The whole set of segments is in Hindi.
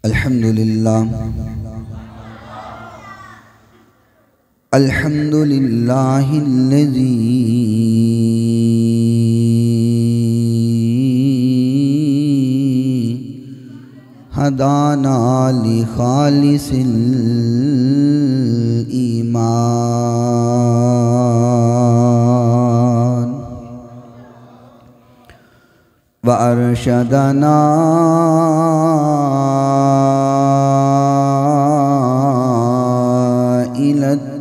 अल्हम्दुलिल्लाह अल्हम्दुलिल्लाहिल्लज़ी हदाना लिखालिसिल ईमान व अरशदना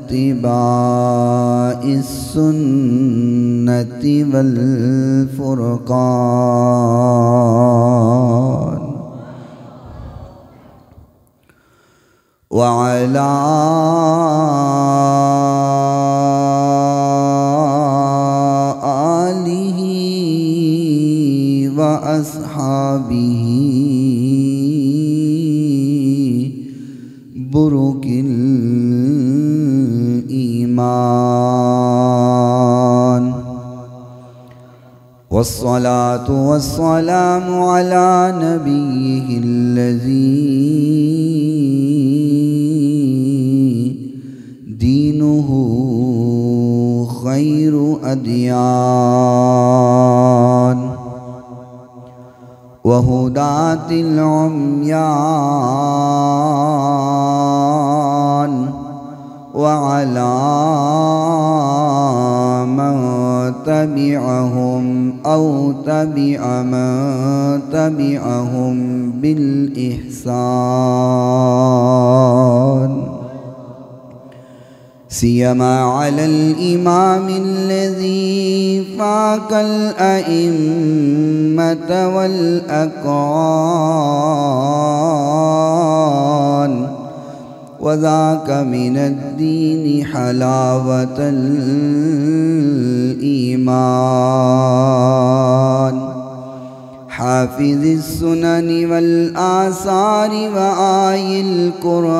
इत्तिबाइस सुन्नति वल फुरक़ान व अला आलिही व अस्हाबिही बुरुकिल ईमान वस्सलातु वस्सलामु अला नबिय्यिहिल्लज़ी दीनुहु खैरु अदियान वहुदातिल उम्यान वअला मन तबिअहुम औ तबिअ मन तबिअहुम बिल इहसान सियमा अलल इमामिल्लज़ी फ़ाक़ल अइम्मत वल अक़ान वज़ाक मिनद्दीनि हलावतल ईमान हाफ़िज़िस सुननि वल आसारि व आयिल कुरआन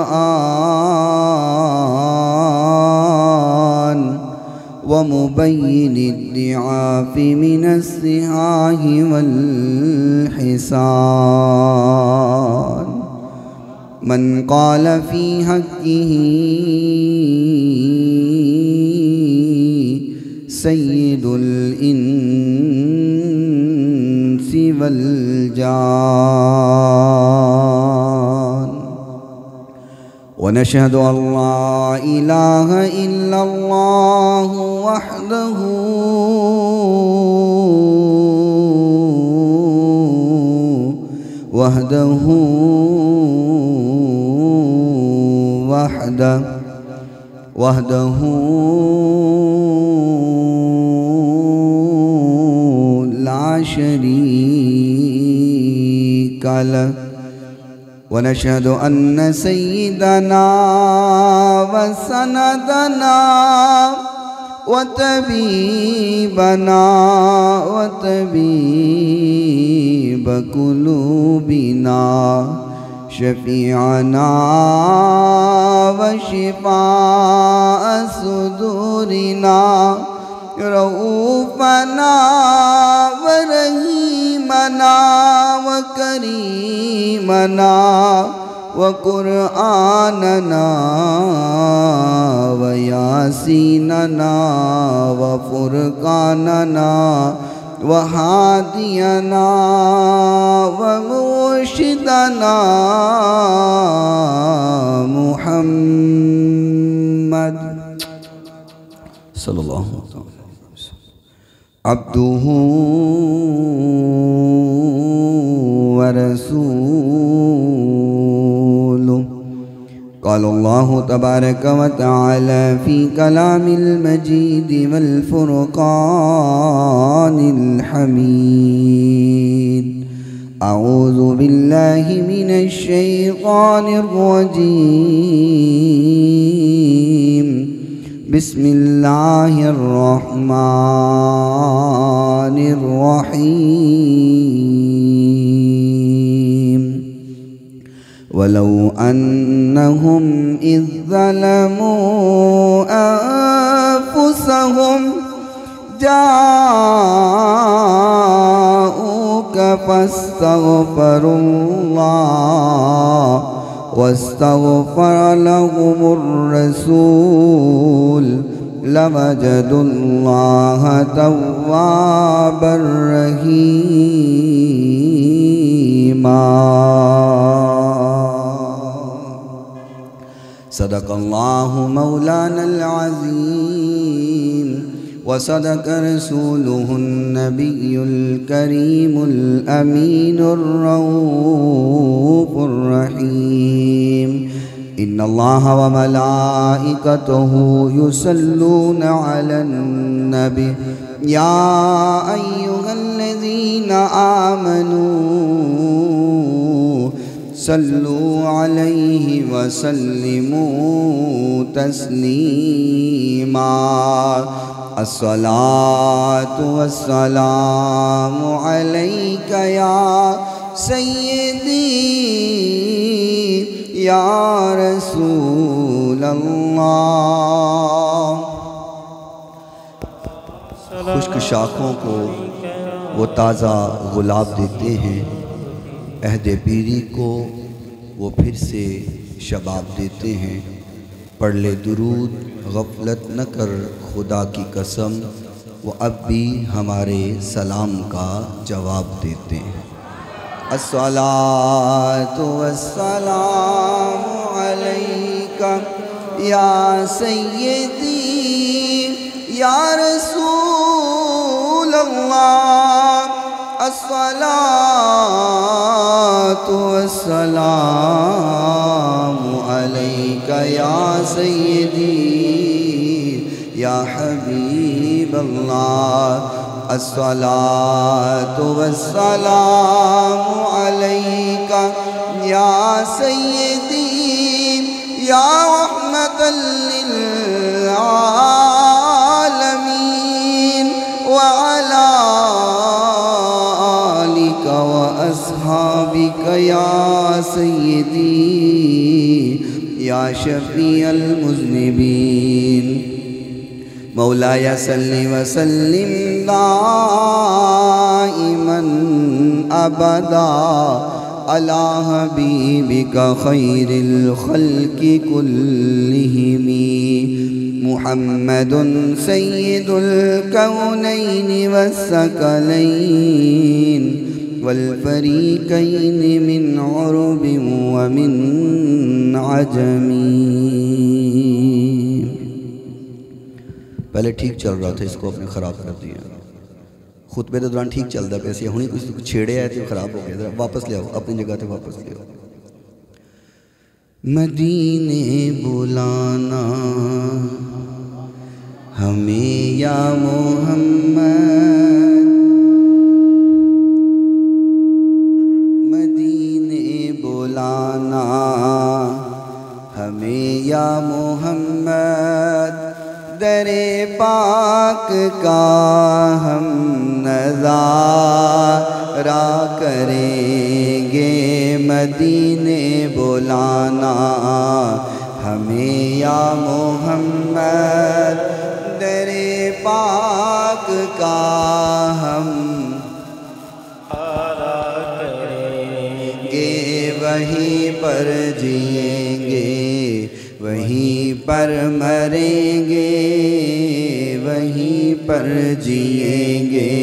व मुबय्यिनिद दिआफ़ि मिनस सिहाहि वल हिसान मन क़ाल फ़ी हक़्क़िही सय्यिदुल इंसी वल जान व नशहदु अल्ला इलाहा इल्लल्लाह वहदहु वहदहु ला शरीक लह व नशहदु अन्न सय्यिदना व सनदना व तबीबना व तबीब कुलूबिना शफ़ीअना व शिफ़ाअ सुदूरिना रऊफ़ना व रहीमना व करीमना व क़ुरआनना व यासीनना व फ़ुरक़ानना व हादियना व मुर्शिदना मुहम्मद सल्लल्लाहु अलैहि वसल्लम अब्दुहु व रसूलुहु क़ाल अल्लाहु तबारक व तआला फ़ी कलामिल मजीद वल फ़ुरक़ानिल हमीद अऊज़ु बिल्लाहि मिनश शैतानिर रजीम बिस्मिल्लाहिर रहमानिर रहीम वलौ अन्नहुम इज़ ज़लमू अन्फुसहुम जाऊका फस्तग़फ़रुल्लाह वस्तग़फ़र लहुमुर रसूल लवजदुल्लाह तव्वाबर रहीमा। सदक़ल्लाहु मौलानल अज़ीम व सदक़ रसूलुहुन नबियुल करीमुल अमीनुर रऊफ़ुर रहीम। इन्नल्लाह व मलाइकतहु युसल्लूना अलन नबी या अय्युहल्लज़ीना आमनू सल्लु अलैहि व सल्लिमू तस्लीमा। अस्सलातु वस्सलामु अलैका या सय्यदी या रसूल अल्लाह। खुश्क शाखों को वो ताज़ा गुलाब देते हैं, अहदे पीरी को वो फिर से शबाब देते हैं। पढ़ ले दुरूद गफलत न कर खुदा की कसम, वो अब भी हमारे सलाम का जवाब देते हैं। अस्सलातु वस्सलामु अलैका या सय्यदी या रसूल अल्लाह। अस्सलातु वस्सलामु अलैका या सय्यदी या हबीब अल्लाह। अस्सलातु वस्सलामु अलैका या सय्यदी या रहमतल लिल आलमीन व अला आलिका व अस्हाबिका या सय्यदी या शफीअल मुज़निबीन। मौलाया सल्लि व सल्लिम दाइमन अबदा अला हबीबिका खैरिल खल्क़ि कुल्लिहिमी। मुहम्मदुन सय्यिदुल कौनैन वस्सक़लैन वल फ़रीक़ैन मिन उरबिन व मिन अजमी। पहले ठीक चल रहा था, इसको आपने ख़राब कर दिया। खुतबे के दौरान ठीक चलता पे सी, हुणी कुछ छेड़े है तो ख़राब हो गया। वापस ले आओ, अपनी जगह पे वापस ले आओ। मदीने बुलाना हमें या मोहम्मद, मदीने बुलाना हमें या मोहम्मद। दरे पाक का हम नज़ारा करेंगे, मदीने बुलाना हमें या मोहम्मद। दरे पाक का हम करेंगे, वहीं पर जिएंगे वहीं पर मरेंगे, वहीं पर जिएंगे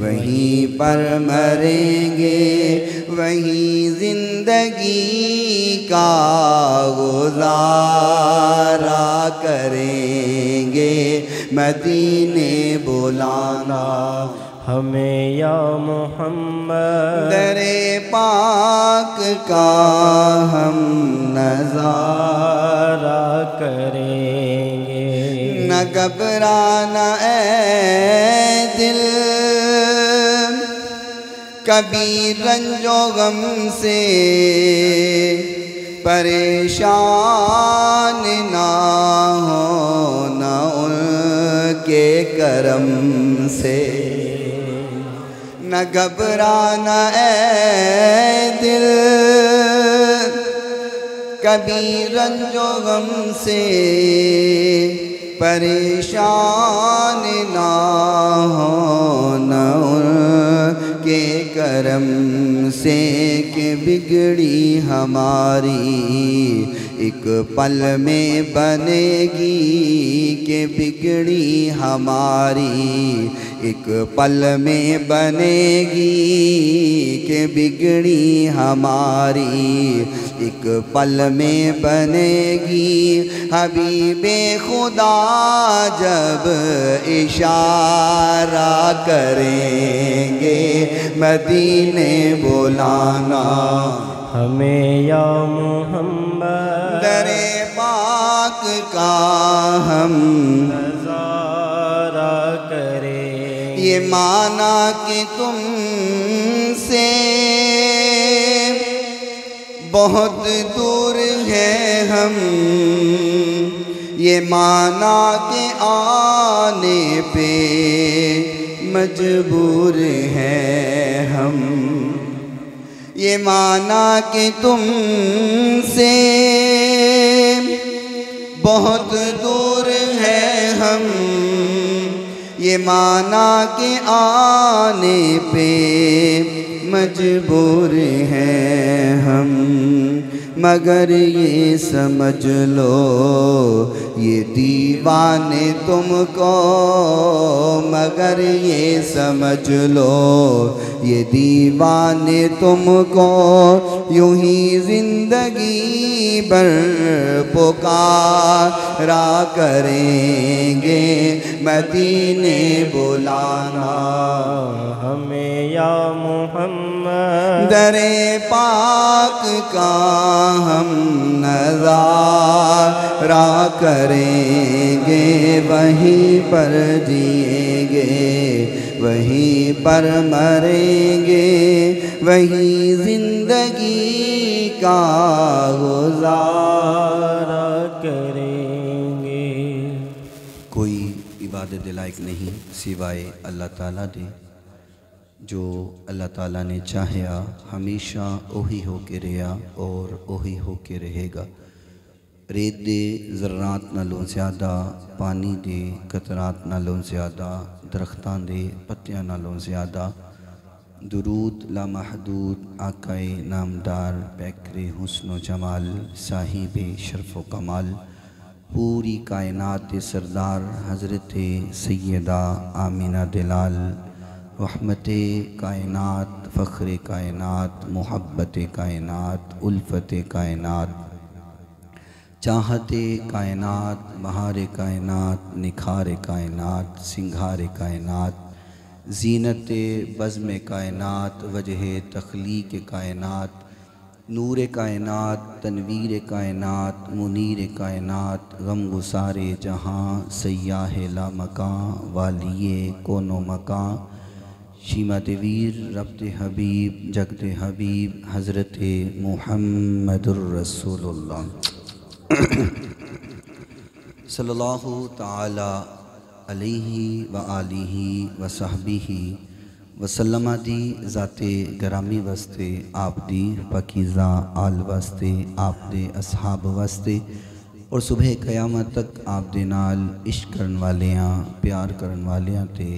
वहीं पर मरेंगे। वहीं जिंदगी का गुजारा करेंगे, मदीने बुलाना हमें या मोहम्मद। दरे पाक का हम नज़ारा करेंगे। न घबराना ऐ दिल कभी रंजो गम से, परेशान ना हो न उनके करम से। न घबराना ऐ दिल कभी रंजो गम से परेशान ना हो, न उनके करम से कि बिगड़ी हमारी एक पल में बनेगी, कि बिगड़ी हमारी एक पल में बनेगी, कि बिगड़ी हमारी एक पल में बनेगी। हबीबे खुदा जब इशारा करेंगे मदीने बुलाना हमें या मोहम्मद, दरे पाक का हम नज़ारा करें। ये माना कि तुमसे बहुत दूर है हम, ये माना कि आने पे मजबूर हैं हम, ये माना कि तुमसे बहुत दूर है हम, ये माना कि आने पे मजबूर हैं हम। मगर ये समझ लो ये दीवाने तुमको, मगर ये समझ लो ये दीवाने तुमको यूं ही जिंदगी भर पुकारा करेंगे मदीने बुलाना हमें या मोहम्मद, दरे पाक का हम नज़ारा करेंगे, वहीं पर जिएंगे वहीं पर मरेंगे, वहीं जिंदगी का गुजारा करेंगे। कोई इबादत लायक नहीं सिवाय अल्लाह ताला दे, जो अल्लाह ताला ने चाहा हमेशा ओही हो के रहा और ओही हो के रहेगा। रेत दे ज़र्रात नालों ज़्यादा, पानी दे कतरात नालों ज़्यादा, दरख्तां दे पत्तियां नालों ज़्यादा दुरूद लामहदूद आकाए नामदार पैकरे हुस्न जमाल साहिबे शर्फ़ व कमाल पूरी कायनात सरदार हज़रत सैयदा आमिना दिलाल रहमते कायनात फ़ख्रे कायनात मोहब्बत कायनात उल्फत कायनात चाहते कायनात बहार कायनात निखार कायनात सिंगार कायनात ज़ीनत बज़्म कायनात वजह तख्लीक़ कायनात नूर कायनात तनवीर कायनात मुनीर कायनात गम गुसारे जहाँ सयाह ला मकां वालिए कोनो मकां शीमत वीर रब्त हबीब जगत हबीब हज़रत मुहम्मदुर रसूलुल्लाह सल्लल्लाहु ताला अलैहि व आलिहि व सहबिहि वसल्लम दी ज़ाते गरामी वस्ते आप दी पकीज़ा आल वस्ते आप दे असहाब वस्ते और सुबह क़यामत तक आप दे नाल इश्क करन वालियां प्यार करन वालियां ते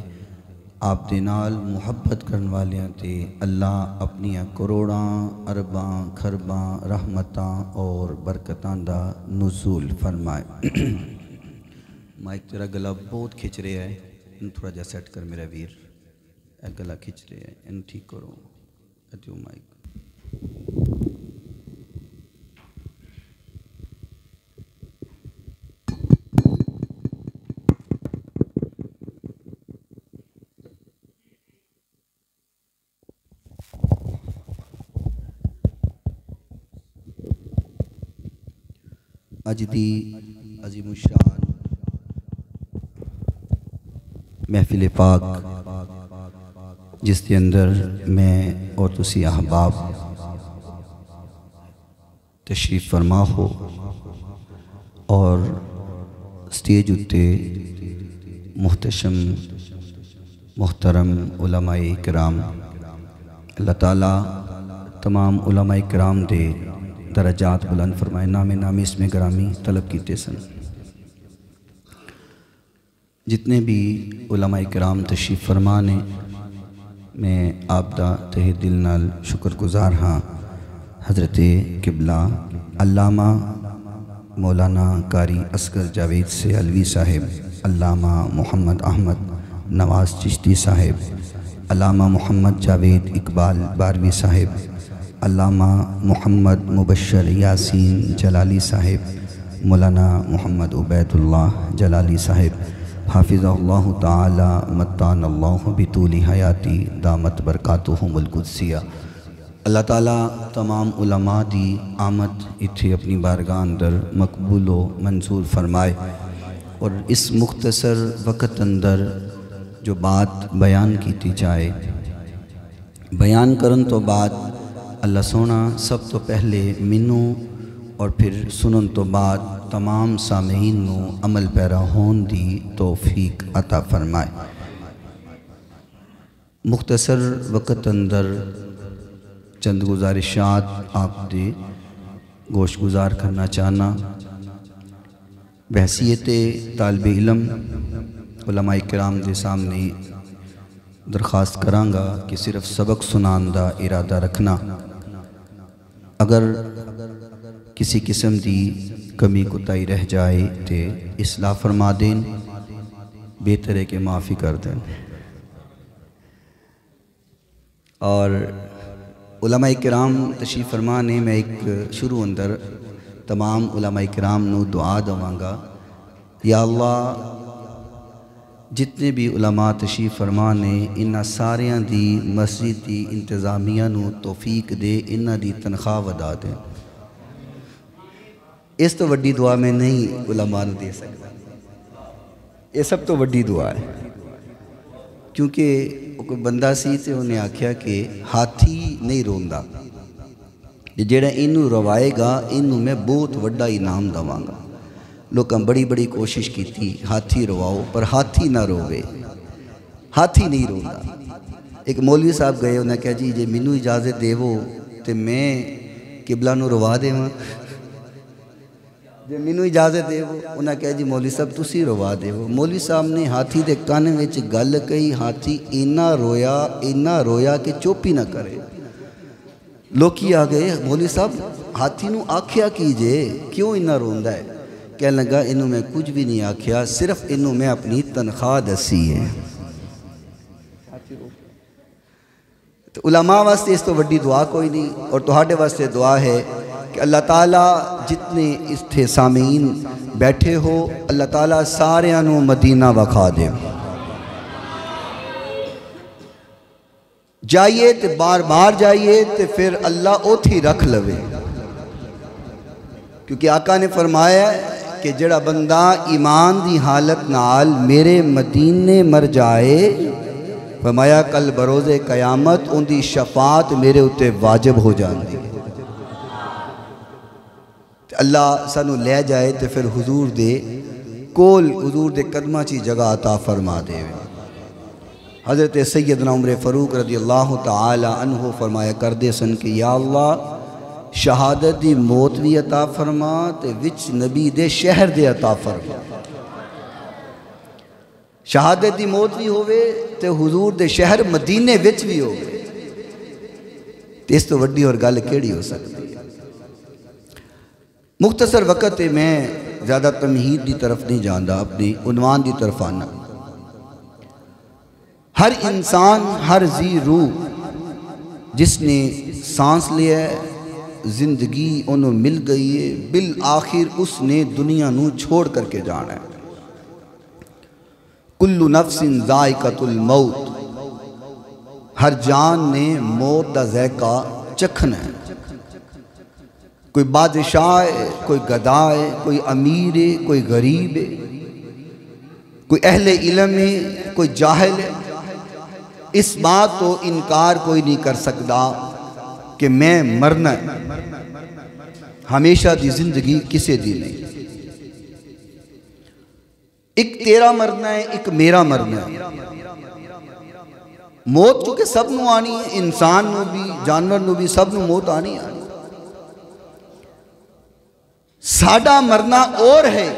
आप दे नाल मुहब्बत करन वालियां ते अल्लाह अपनियां करोड़ां अरबां खरबां रहमतां और बरकतां दा नुज़ूल फरमाए। माइक तेरा गला बहुत खिंच रहा है, इन थोड़ा जा सेट कर मेरा वीर, गला खिंच रहा है, इन ठीक करो अतियो माइक। अज दी अजीमुशान महफिल पाक जिसके अंदर मैं और तुसी अहबाब तशरीफ़ फरमा हो और स्टेज उत्ते मुहतशम मुहतरम उलमाए किराम अल्लाह ताला तमाम उलमाए किराम दे दरजात बुलंद फरमाए। नाम इसमें ग्रामी तलब कीते सन। जितने भी उलमा इकराम तशरीफ़ फरमा ने, मैं आपदा तहे दिल नाल शुक्रगुजार हाँ। हज़रत किबला अल्लामा मौलाना कारी असगर जावेद से अलवी साहिब, अल्लामा मोहम्मद अहमद नवाज़ चिश्ती साहिब, अल्लामा मोहम्मद जावेद इकबाल बारवी साहिब, अल्लामा मोहम्मद मुबशर यासीन जलाली साहिब, मौलाना मोहम्मद उबैदुल्लाह जलाली साहिब, हाफिज़हुल्लाह ताला मत्तानल्लाहु बितूली हयाती दामत बरकातुहुमुल कुद्सिया। अल्लाह ताला तमाम उलमा दी आमद इत्थे अपनी बारगाह अंदर मकबूलो मंजूर फरमाए और इस मुख्तसर वक़्त अंदर जो बात बयान की जाए, बयान करन तो बाद अल्लाह सोना सब तो पहले मैनू और फिर सुनन तो बाद तमाम सामीन नू अमल पैरा होन दी तौफीक अता फरमाए। मुख्तसर वक़्त अंदर चंद गुजारिशात आप दे गोश गुजार करना चाहना। बहसीयत तालिब इल्म उलमा इकराम के सामने दरख्वास्त करांगा कि सिर्फ सबक सुनान दा इरादा रखना। अगर किसी किस्म की कमी कुताई रह जाए तो इस्लाह फरमा दें, बेहतर है कि माफ़ी कर दें। और उलमा इकराम तशरीफ़ फरमा ने, मैं एक शुरू अंदर तमाम उलमा इकराम नू दुआ दवांगा, या अल्लाह जितने भी उलमा तशरीफ़ फरमा ने इन्हां सारियां दी मस्जिद की इंतज़ामिया नू तौफीक दे, इन्हां दी तनख्वाह वधा दे। इस तो वड्डी दुआ मैं नहीं उलमा नू दे सकता। ये सब तो वड्डी दुआ है, क्योंकि कोई बंदा सी तो उन्हें आख्या कि हाथी नहीं रोंदा, जेड़ा इनू रवाएगा इनू मैं बहुत वड्डा इनाम दवांगा। लोगों बड़ी बड़ी कोशिश की थी हाथी रवाओ, पर हाथी ना रोवे, हाथी नहीं रोंदा। एक मौलवी साहब गए, उन्हें कहा जी जे मैनू इजाज़त देवो तो मैं किबला नू रवा देवां, जे मैनू इजाज़त देवो। उन्हें कहा जी मौलवी साहब तुसी रवा देवो। मौलवी साहब ने हाथी के कान विच गल कही, हाथी इन्ना रोया कि चुप ही ना करे। लोकी आ गए, मौलवी साहब हाथी नू आख्या कीजे, क्यों इन्ना रोंदा है? कह लगा इनू मैं कुछ भी नहीं आख्या, सिर्फ इनू मैं अपनी तनख्वाह दसी है। तो उलमा वास्ते इस तो वड्डी दुआ कोई नहीं। और तुहाडे वास्ते दुआ है कि अल्लाह ताला जितने इत्थे सामीन बैठे हो, अल्लाह ताला सारियां नू मदीना वखा दे। जाइए तो बार बार जाइए तो फिर अल्लाह ओथी रख लवे, क्योंकि आका ने फरमाया कि जड़ा बंदा ईमान दी हालत नाल मेरे मदीने मर जाए, फरमाया कल बरोज़े कयामत उनकी शफात मेरे उत्ते वाजिब हो जाती है। अल्लाह सानू ले जाए तो फिर हुजूर दे कोल, हुजूर दे कदमां ची जगह अता फरमा दे। हज़रत सैयदना उमर फ़ारूक रज़ी अल्लाह तआला अन्हु फरमाया करदे सन कि या अल्लाह शहादत दी मौत भी अता फरमा ते विच नबी दे शहर दे अता फरमा। शहादत दी मौत भी होवे ते हुजूर दे शहर मदीने विच भी होवे, ते इस तो वड्डी और गल केड़ी हो सकती है। मुख्तसर वक़्त मैं ज़्यादा तमहीद की तरफ नहीं जाता, अपनी उन्वान की तरफ आना। हर इंसान, हर जी रूह जिसने सांस लिया है, जिंदगी उन्हें मिल गई है, बिल आखिर उसने दुनिया नू छोड़ करके जाना है। कुल्लु नफ्सिन ज़ाइक़तुल मौत, हर जान ने मौत का ज़ायका चखना है। कोई बादशाह है, कोई गदा है, कोई अमीर है, कोई गरीब है, कोई अहले इल्म है, कोई जाहिल है। इस बात तो इनकार कोई नहीं कर सकता कि मैं मरना है, हमेशा की जिंदगी किसी दी नहीं। एक तेरा मरना है, एक मेरा मरना है। मौत चूंकि सब नू आनी है, इंसान नू भी, जानवर नू भी, सब नू मौत आनी है। साडा मरना और है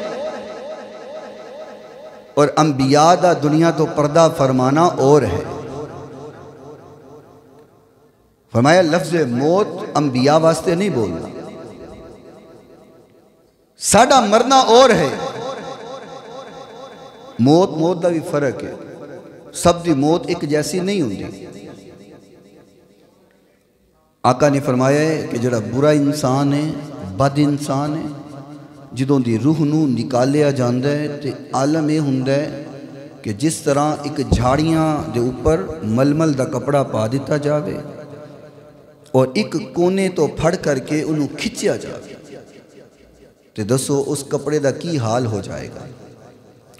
और अंबिया दा दुनिया तो पर्दा फरमाना और है। फरमाया लफ्ज़ मौत अंबिया वास्ते नहीं बोलना, साडा मरना और है। मौत मौत का भी फर्क है, सब दी मौत एक जैसी नहीं होती। आका ने फरमाया है कि जड़ा बुरा इंसान है, बद इंसान है, ਜਦੋਂ ਦੀ रूह ਨੂੰ निकालिया जाता है तो आलम यह होंदा है कि जिस तरह एक झाड़ियां दे ऊपर मलमल का कपड़ा पा दिता जाए और एक कोने तो फड़ करके उन्होंने खिंचिया जाए तो दसो उस कपड़े का की हाल हो जाएगा,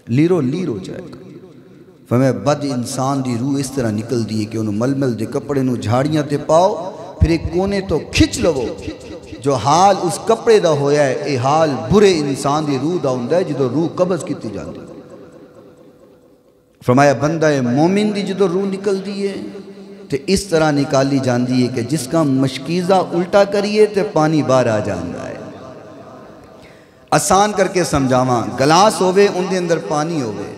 लीरो लीर हो जाएगा। फरमाया बद इंसान की रूह इस तरह निकलती है कि उन्होंने मलमल के कपड़े नूं झाड़ियां ते पाओ, फिर एक कोने तो खिंच लवो। जो हाल उस कपड़े का होया है ये हाल बुरे इंसान की रूह का होंदा है जो रूह कब्ज़ की जाती है। फरमाया बंदा मोमिन की जो रूह निकलती है तो इस तरह निकाली जाती है कि जिसका मशकीज़ा उल्टा करिए तो पानी बाहर आ जाता है। आसान करके समझावा, गलास होवे उनके अंदर पानी होवे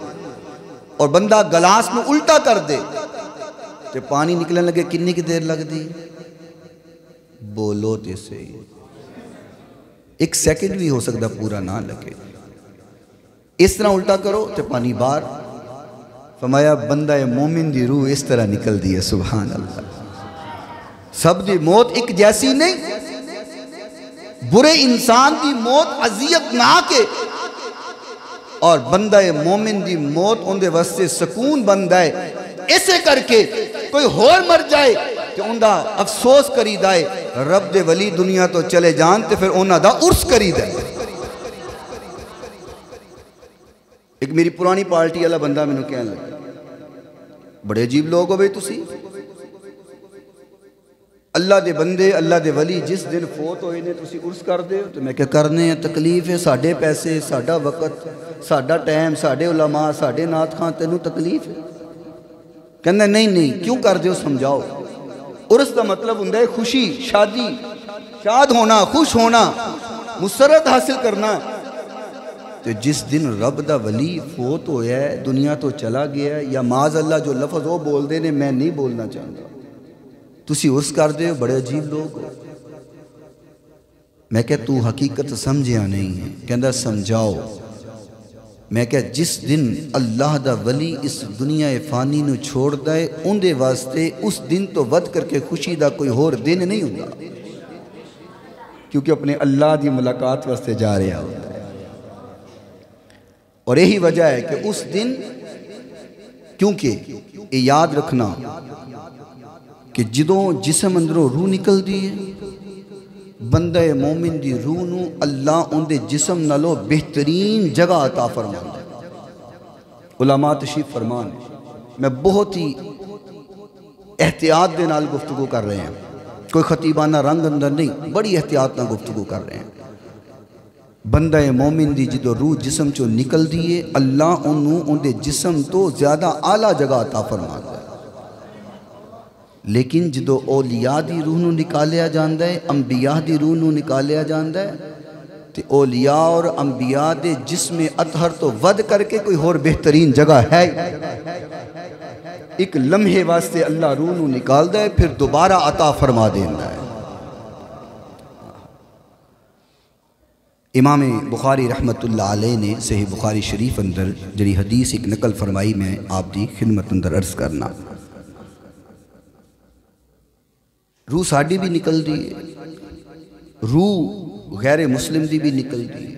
और बंदा गलास में उल्टा कर दे तो पानी निकलने लगे, कितनी की देर लगती? बोलो तो सही, एक सेकंड भी हो सकता पूरा ना लगे। इस तरह उल्टा करो तो पानी बाहर। फरमाया बंदा मोमिन की रूह इस तरह निकलती है। सुभान अल्लाह। सब की मौत एक जैसी नहीं। बुरे इंसान की मौत अजियत ना के और बंदा मोमिन की मौत उनके वास्ते सुकून बनता है। इसे करके कोई होर मर जाए तो उनका अफसोस करीदा है, रब दे वली दुनिया तो चले जान तो फिर उन्हों का उर्स करीदा है। एक मेरी पुरानी पार्टी वाला बंदा मैनू कहने लगा, बड़े अजीब लोग हो भाई तुसी, अल्लाह दे बंदे अल्लाह दे वली जिस दिन फोत होए ने तुसी उर्स करदे हो। तो मैं क्या करने हैं, तकलीफ है, साढ़े पैसे, साढ़ा वक़्त, साढ़ा टाइम, साढ़े उलमा, साढ़े नात खां, तेनू तकलीफ है? कहना नहीं नहीं, क्यों कर दे हो समझाओ। उर्स का मतलब होंदा है खुशी, शादी, शाद होना, खुश होना, मुसरत हासिल करना। तो जिस दिन रब दा वली फोत होया है, दुनिया तो चला गया है, या माज अल्लाह जो लफज वो बोलते ने मैं नहीं बोलना चाहता, तुसी उर्स कर दे हो, बड़े अजीब लोग हो। मैं क्या तू हकीकत समझिया नहीं है? कहता समझाओ। मैं क्या जिस दिन अल्लाह दा वली इस दुनिया फानी नू छोड़दा है उनके वास्ते उस दिन तो वध करके खुशी दा कोई होर दिन नहीं होता, क्योंकि अपने अल्लाह की मुलाकात वास्ते जा रहा होता है। और यही वजह है कि उस दिन, क्योंकि ये याद रखना कि जदों जिसम अंदरों रूह निकलती है, बंदा मोमिन की रूह नू अल्लाह उनके जिसम नालों बेहतरीन जगह अता फरमाता है। उलमा तशरीफ फरमान, मैं बहुत ही एहतियात के नाल गुफ्तगू कर रहे हैं, कोई खतीबाना रंग अंदर नहीं, बड़ी एहतियात नाल गुफ्तगू कर रहे हैं। बंदा मोमिन की जो रूह जिसम चो निकलती है, अल्लाह उन्होंने उनके जिसम तो ज़्यादा आला जगह अता फरमाता है। लेकिन जो औलिया की रूह नू निकालिया जाता है, अंबिया की रूह नू निकालिया जाता है, तो औलिया और अंबिया के जिस्म अतहर तो वध करके कोई होर बेहतरीन जगह है। एक लम्हे वास्ते अल्लाह रूह नू निकालता है, फिर दोबारा अता फरमा देता है। इमाम बुखारी रहमतुल्लाह अलैह ने सही बुखारी शरीफ अंदर जी हदीस एक नकल फरमाई, मैं आपकी खिदमत अंदर अर्ज करना। रूह साड़ी भी निकलती है, रूह गैर मुस्लिम की भी निकलती है,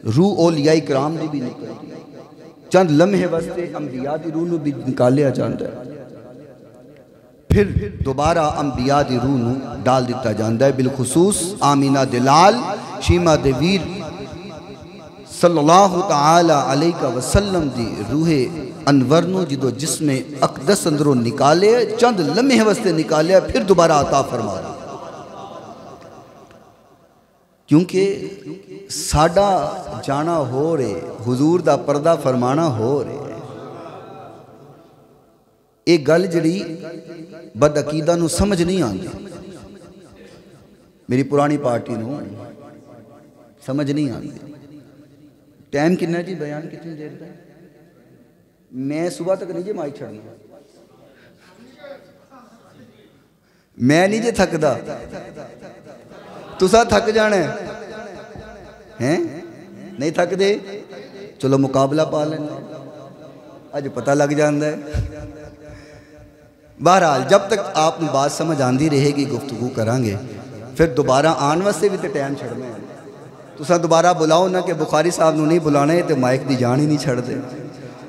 रूह औलिया इकराम की भी निकलती है। चंद लम्हे वास्ते अंबिया की रूह भी निकालिया जाता है, फिर दोबारा अंबिया की रूह नू डाल दिता जाता है। बिलखुसूस आमीना दिलाल शीमा दे वीर सल्लल्लाहु तआला अलैहि वसल्लम दी रूहे अनवर नू जो जिसमें अकदस अंदरों निकाले, चंद लम्हे वास्ते निकाले, फिर दोबारा अता फरमा दिया। क्योंकि साडा जाना हो रहे, हुजूर दा पर्दा फरमाना हो रहे। एक गल जड़ी बदअकीदा नू समझ नहीं आती। मेरी पुरानी पार्टी नू समझ नहीं आती। टाइम कितना जी, बयान कितनी देर का? मैं सुबह तक नहीं जी माइक छड़ना, मैं नहीं जे थकदा, तुसा थक जाना है, नहीं थकदे? चलो मुकाबला पा लेना, अज पता लग जाता है। बहरहाल जब तक आपको बात समझ आती रहेगी, गुफ्तगू करांगे, फिर दोबारा आने वास्ते भी तो टाइम छड़ना है। तुसा दोबारा बुलाओ ना कि बुखारी साहब को नहीं बुलाना है तो माइक की जान ही नहीं छड़ते,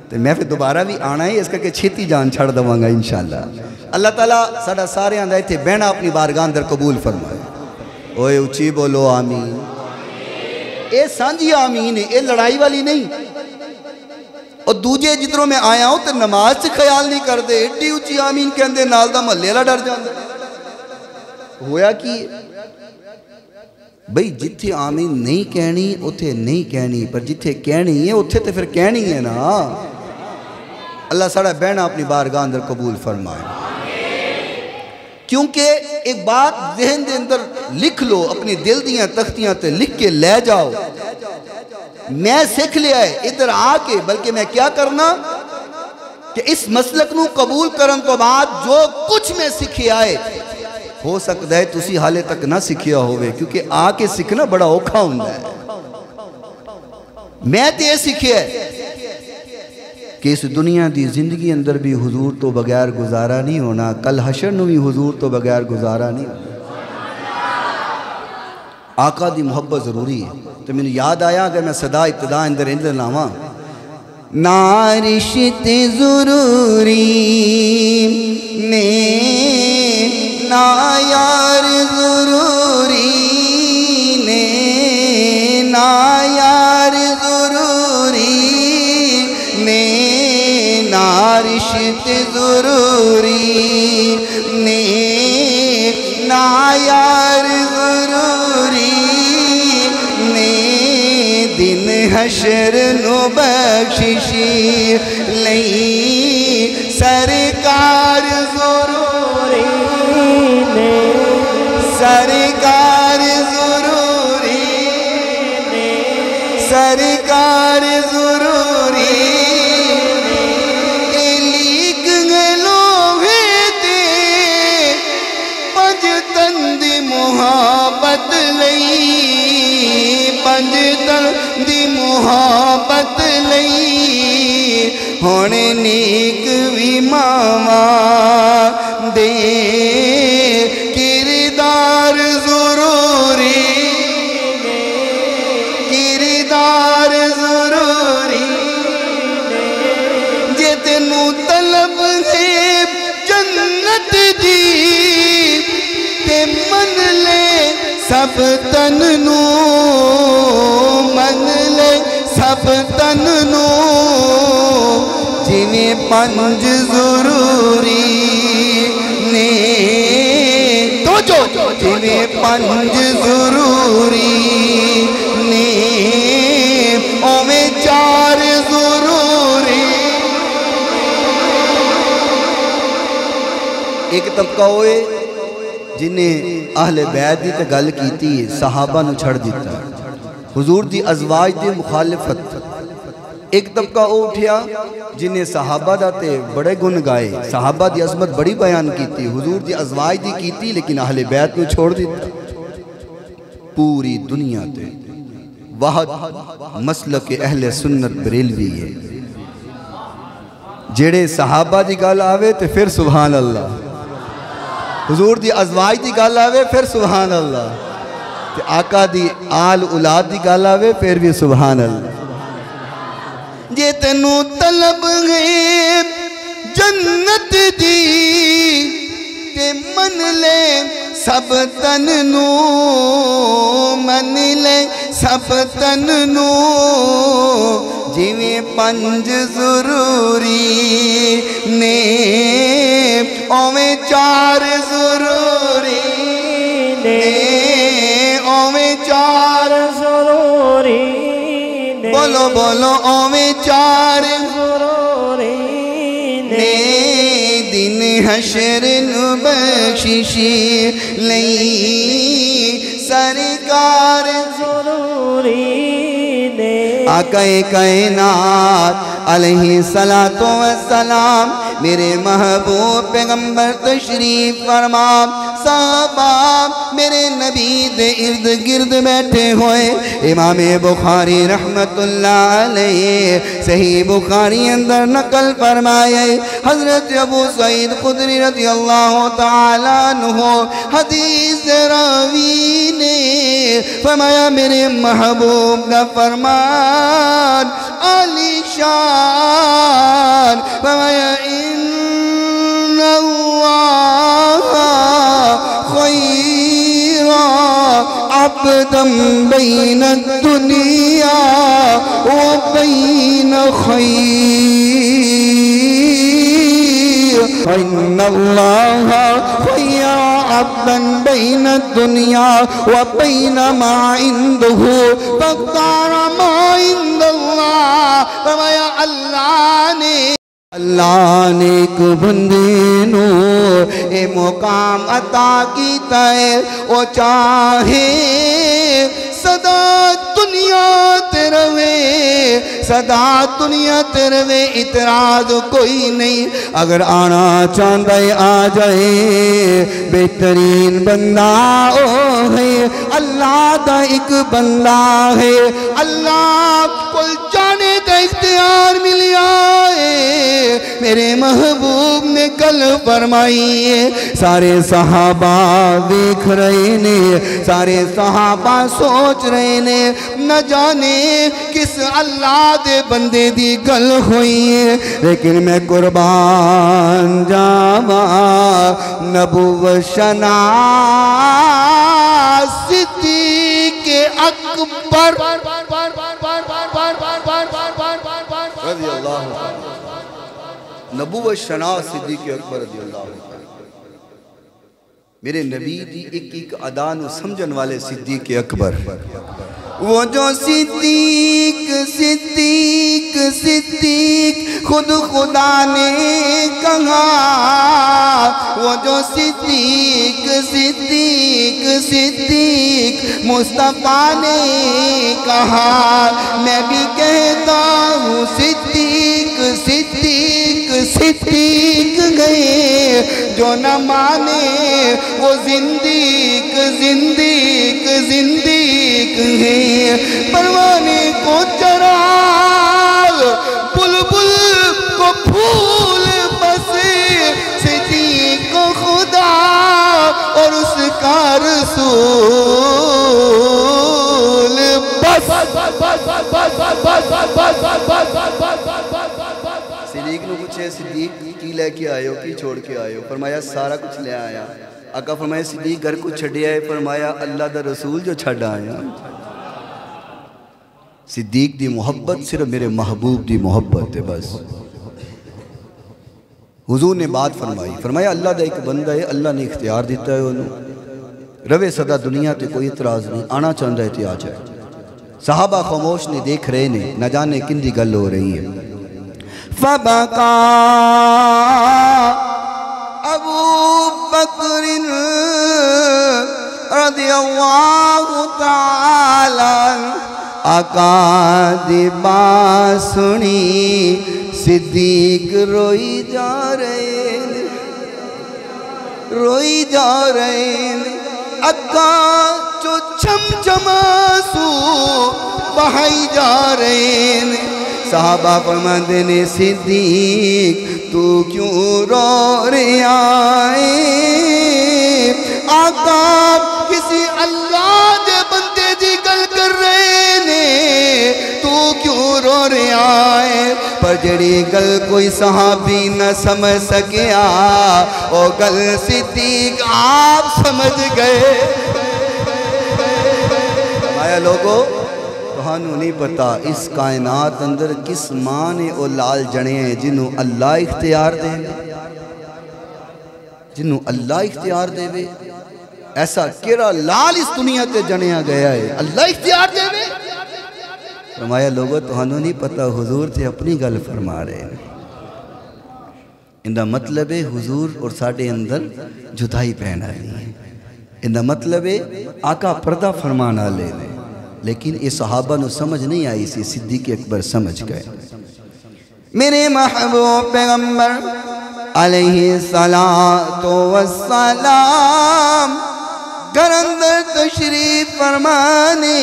तो मैं फिर दोबारा भी आना ही, इस करके छेती जान छड़ देवांगा इंशाअल्लाह। अल्लाह ताला साडा सारियां दा इत्थे बहना अपनी बारगाह अंदर कबूल फरमाए। ओए उच्ची बोलो आमीन। ये सांझी आमीन है, ये लड़ाई वाली नहीं। और दूजे जिधरों मैं आया हूं तो नमाज से ख्याल नहीं करते, एडी उच्ची आमीन कहते नाल दा महल्ले वाला डर जाता। होया कि बई जिथे आमीन नहीं कहनी उथे नहीं कहनी, पर जिथे कहनी है उथे तो फिर कहनी है ना। अल्लाह साड़ा बहना अपनी बारगाह अंदर कबूल फरमाए। क्योंकि एक बात जहन के अंदर लिख लो, अपनी दिल दियां तख्तियां ते लिख के ले जाओ। मैं सीख लिया है इधर आके, बल्कि मैं क्या करना कि इस मसलक नू कबूल करन तो बाद जो कुछ मैं सीखिया है, हो सकता है तुसी हाले तक ना सीखिया होवे, क्योंकि आके सीखना बड़ा औखा हुंदा है। मैं तो ये सीखिया है कि इस दुनिया की जिंदगी अंदर भी हुजूर तो बगैर गुजारा नहीं होना, कल हशर नू भी हुजूर तो बगैर गुजारा नहीं होना। आका दी मोहब्बत जरूरी है। तो मैंने याद आया, अगर मैं सदा इब्तिदा अंदर इंदर लावा, ना रिश्ते जरूरी ने ना यार जरूरी ने, ना यार जरूरी ने, ना रिश्ते जरूरी ने, ना यार जरूरी ने, दिन हशर नु बख्शिशी लई सरकार जरूरी ने, सरकार जरूरी ने, सरकार जरूरी ने, लीक लोहे ते पंज तन दी मुहब्बत लई, पंज तन दी मुहब्बत लई, हुण नीक भी मावा दे किरदार जरूरी ने, किरदार जरूरी ने, जे तेनू तलब है जन्नत दी ते मन ले सब तन नू, मन ले सब तन नू, जिवें पंज जरूरी ने, तो जो जिवें पंज जरूरी ने, ओवें चार जरूरी। एक तबका होए जिन्हें अहले बैत की गल की, सहाबा नू छड़ दिता, हुजूर दी अज़वाज दी मुखालिफत। एक तबका वो उठिया जिन्हें सहाबा दा ते बड़े गुण गाए, सहाबा दी अजमत बड़ी बयान की, हुजूर दी अज़वाज दी की, लेकिन अहले बैत नू छोड़ दिता। पूरी दुनिया ते वाहद मसलक के अहले सुन्नत बरेलवी है, जेड़े सहाबा दी गल आवे ते फिर सुभान अल्लाह, हुजूर दी अज़वाज दी गल आवे फिर सुभान अल्लाह, ते आका दी आल औलाद दी गल आवे फिर भी सुभान अल्लाह। जे तेनू तलब है जन्नत दी ते मन ले सब तन नू, मन ले सब तन नू, जिवें पंज जरूरी ने, ओवें चार जरूरी ने, ओवें चार जरूरी ने, बोलो बोलो ओवें चार जरूरी ने, दिन हशर नु बख्शिशी लई सरकार जरूरी मुरीदे आक़ाए कायनात अलैहिस्सलातु वस्सलाम मेरे महबूब पैगंबर तशरीफ फरमा। साहबा मेरे नबी दे इर्द गिर्द बैठे हुए इमाम बुखारी रहमतुल्लाह अलैहि सही बुखारी अंदर नकल फरमाए हजरत अबू सईद खुदरी रज़ियल्लाहु ताला अन्हु हदीस रावी ने फरमाया मेरे महबूब का फरमान आलीशान फरमाया अब्दम बैन दुनिया व बैन खैर इन्नल्लाह खय्या अब्दन बैन दुनिया व बैन मा इंदहु फख्तार मा इंदल्लाह फरमाया अल्लाह ने एक बंदे नो ए मुकाम अता कीता है वो चाहे सदा दुनिया ते रवे सदा दुनिया ते रवे इतराज कोई नहीं अगर आना चाहता है आ जाए बेहतरीन बंदा ओ है अल्लाह दा एक बंदा है अल्लाह को जाने का इख्तियार मिलिया है मेरे महबूब ने कल फरमाई है सारे सहाबा देख रहे ने सारे सहाबा सोच रहे ने न जाने किस अल्लाह दे बंदे दी गल हुई है लेकिन मैं कुर्बान जावा नबूवत शनास सिद्दीक़ अकबर नबूवत शनास सिद्दीक़ अकबर रज़ियल्लाहु अन्हु मेरे नबी दी एक एक अदा नूं समझण वाले सिद्दीक़ अकबर वो जो सिद्दीक़ सिद्दीक़ सिद्दीक़ खुद खुदा ने कहा वो जो सिद्दीक़ सिद्दीक़ सिद्दीक़ मुस्तफ़ा ने कहा मैं भी कहता हूँ सिद्दीक़ सिद्दीक़ सिद्दीक़ गए जो न माने वो जिंदीक जिंदीक जिंदीक है परवाने को चराग बुलबुल को फूल बसे सिद्दीक को खुदा और उसका रसूल बस सिद्दीक ने पूछे सिद्दीक की लेके आए हो की छोड़ के आए हो फरमाया सारा कुछ ले आया आका फरमाया सिद्दीक घर को छड़िया है फरमाया अल्लाह दा रसूल जो छड़ आया सिद्दीक दी मोहब्बत सिर्फ मेरे महबूब दी मोहब्बत है बस हुजूर ने बात फरमाई फरमाया अल्लाह दा एक बंदा है अल्लाह ने इख्तियार दिता है उन्होंने रवे सदा दुनिया ते कोई इतराज नहीं आना चाहता है तो आ जाए सहाबा खामोश ने देख रहे ने न जाने किंदी गल हो रही है फबका अबू बकर रज़ियल्लाहु ताला आका दी बात सुनी सिद्दीक रोई जा रहे अक्का जो चमचमासू बहाई जा रहे साहबा फरमाते ने सिद्दीक तू क्यों रो रे आए आका किसी अल्लाह दे बंदे दी गल कर रहे ने तू क्यों रो रे आए पर जड़ी गल कोई सहाबी न समझ सकिया ओ गल सिद्दीक आप समझ गए आया लोगो तुहानू नहीं पता इस कायनात अंदर किस मां ने वो लाल जने हैं जिन्हों अल्लाह इख्तियार दे देवे ऐसा केड़ा लाल इस दुनिया ते जनिया गया है अल्लाह इख्तियार देवे फरमाया लोगो तुहानू नहीं पता हुजूर ते अपनी गल फरमा रहे हैं इंदा मतलब है हुजूर और साडे अंदर जुदाई पैन वाली है इंदा मतलब है आका पर्दा फरमान वाले ने लेकिन ये सहाबा नू समझ नहीं आई सी, सिद्दीक़ अकबर समझ गए। मेरे महबूब पैगंबर अलैहिस्सलातो वस्सलाम घर अंदर तशरीफ फरमाने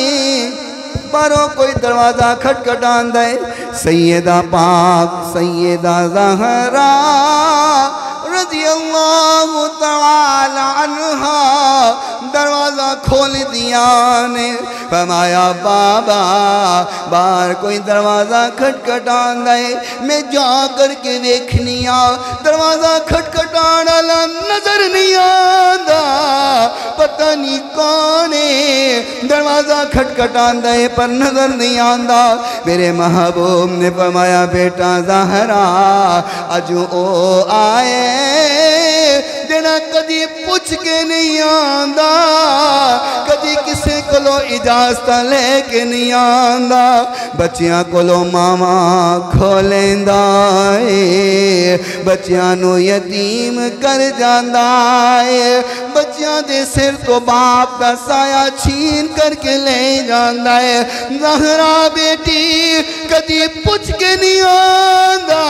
बारो कोई दरवाज़ा खटखटांदा है। सैयदा पाक सैयदा ज़हरा रज़ियल्लाहु तआला अन्हा दरवाज़ा खोल दिया ने। फरमाया बाबा बाहर कोई दरवाज़ा खटखटांदा है, मैं जा कर के देखनी आ। दरवाज़ा खटखटाण वाला नजर नहीं आंदा, पता नहीं कौन है। दरवाज़ा खटखटांदा है पर नजर नहीं आंदा। मेरे महबूब ने फरमाया बेटा ज़हरा अज ओ आए जेड़ा कदी पुछ के नहीं आंदा, कदी किसी कोलो इजाजत लेके नहीं आंदा। बच्चियां कोलो मामा खोलेंदा है, बच्चियां नू यतीम कर जांदा है, बच्चियां दे सिर तो बाप का साया छीन करके ले जांदा है। ज़हरा बेटी कदी पुछ के नहीं आंदा,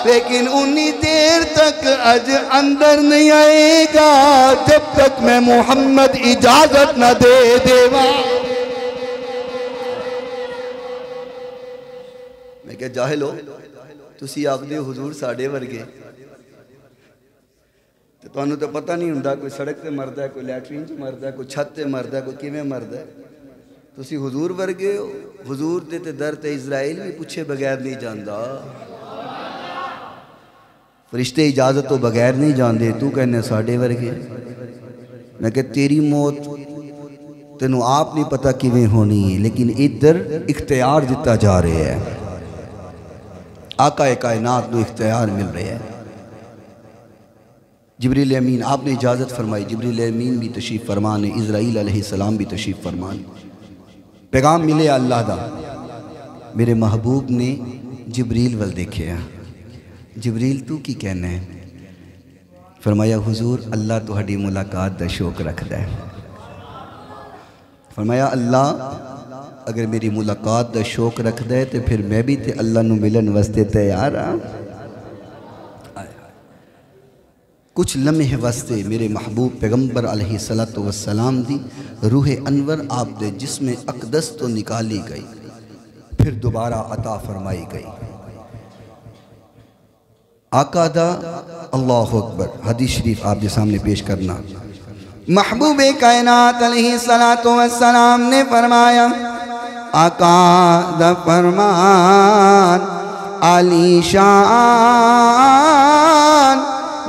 लेकिन उन्नी देर तक अज अंदर नहीं आएगा जब तक मैं मोहम्मद इजाजत न दे देवा। मैं क्या जाहिलो तुसी आखदे हुजूर साडे वर्गे, ते तुहानू तो पता नहीं हुंदा कोई सड़क ते मरदा है, कोई लैटरीन च मरदा है, कोई छत ते मरदा है, कोई किवें मरदा है। तुसी हुजूर वर्गे हो। हुजूर दे ते दर ते इजराइल भी पूछे बगैर नहीं जांदा, फरिश्ते इजाजत तो बगैर नहीं जानते, तू कहने साडे वर्गे। मैं कह तेरी मौत तेनू आप नहीं पता किवें होनी है, लेकिन इधर इख्तियार दिता जा रहा है, आका कायनात को इख्तियार मिल रहा है। जिब्रील अमीन आपने इजाज़त फरमाई, जिब्रील अमीन भी तशरीफ़ फरमान है, इज़राइल अलैहिस्सलाम भी तशरीफ़ फरमान। पैगाम मिले अल्लाह दा। मेरे महबूब ने जिब्रील वल देखे, जिब्रील तू की कहना है? फरमाया हुजूर अल्लाह तुहाडी मुलाकात दा शौक रखदा है। फरमाया अल्लाह अगर मेरी मुलाकात दा शौक रखदा है तो फिर मैं भी ते अल्लाह नू मिलन वास्ते तैयार हाँ। कुछ लम्हे वास्ते मेरे महबूब पैगंबर अलैहिस्सलातु वस्सलाम दी रूह अनवर आप दे जिस्म अक़दस तो निकाली गई, फिर दोबारा अता फरमाई गई। आका दा अल्लाहु अकबर हदीस शरीफ आप के सामने पेश करना। महबूब कायनात अलैहिस्सलातु वस्सलाम ने फरमाया, आका दा फरमान आलीशान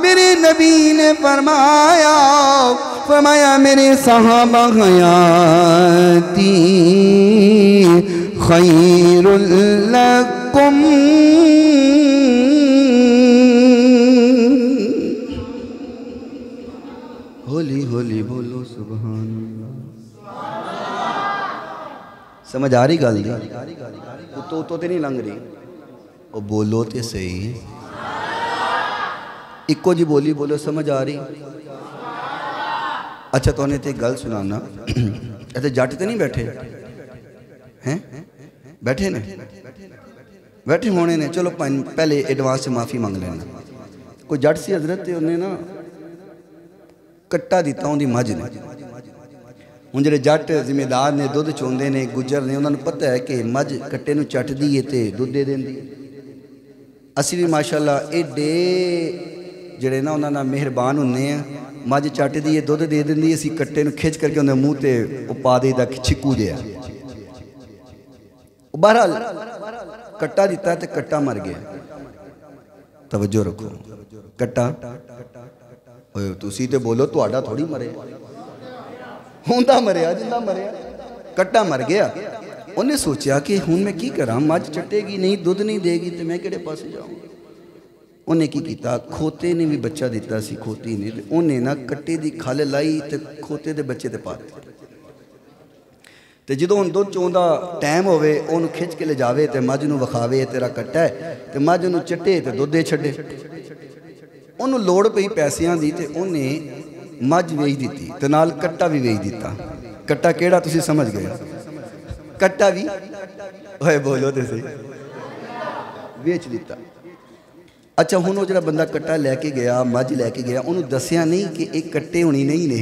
मेरे नबी ने फरमाया, फरमाया मेरे सहाबा हयाती खैरुल लकुम। होली होली बोलो सुभान अल्लाह। समझ आ रही गल? तो नहीं लंघ रही, वो बोलो तो सही, इको जी बोली बोलो, समझ आ रही? अच्छा तो उन्हें गल सुनाना, ऐसे जट तो नहीं बैठे हैं? बैठे ने, बैठे होने ने। चलो पहले एडवांस से माफ़ी मंग लेना। कोई जट सी हजरत उन्हें ना कट्टा दिता उनकी मझ ने। हुण जिहड़े जट जिम्मेदार ने दुध चोंदे ने, गुजर ने, उन्होंने पता है कि मझ कट्टे नूं चटदी है तो दुध दे देंदी। असी भी माशाअल्लाह एडे जिहड़े ना उन्होंने मेहरबान हुंदे आ, मझ चटदी है दुध दे देंदी, असी कट्टे नूं खिच करके उन्हें मूँह ते पा देईदा छिक्कू जिहा। बहरहाल कट्टा दिता तो कट्टा मर गया। तवज्जो रखो, कट्टा तुसी तो बोलो तुहाडा थोड़ी मरे, हुंदा मरिया जिंदा मरिया, कट्टा मर गया। उन्हें सोचा कि हुण मैं की करा, मझ चटेगी नहीं, दुध नहीं देगी तो मैं किहड़े पासे जाऊँ। उन्हें की कीता, खोते ने भी बच्चा दिता सी, खोती ने, उन्हें ना कट्टे की खल लाई तो खोते के बच्चे ते पा दिते। तो जो हम दुध चोंदा टाइम होवे उन्होंने खिंच के ले जावे तो मझ नूं विखावे तेरा कट्टा है, तो मझ नूं चटे तो दुध दे छड्डे। उन्होंने लोड़ पई पैसियां दी ते उन्हें मझ वेच दी ते नाल कट्टा भी वेच दिता। कट्टा केड़ा तुसीं समझ गए? कट्टा भी ओए बोलो तो सही बेच दिता। अच्छा हुण वो जिहड़ा बंदा कट्टा लैके गया मझ लैके गया उन्होंने दसिया नहीं कि एक कट्टे होनी नहीं ने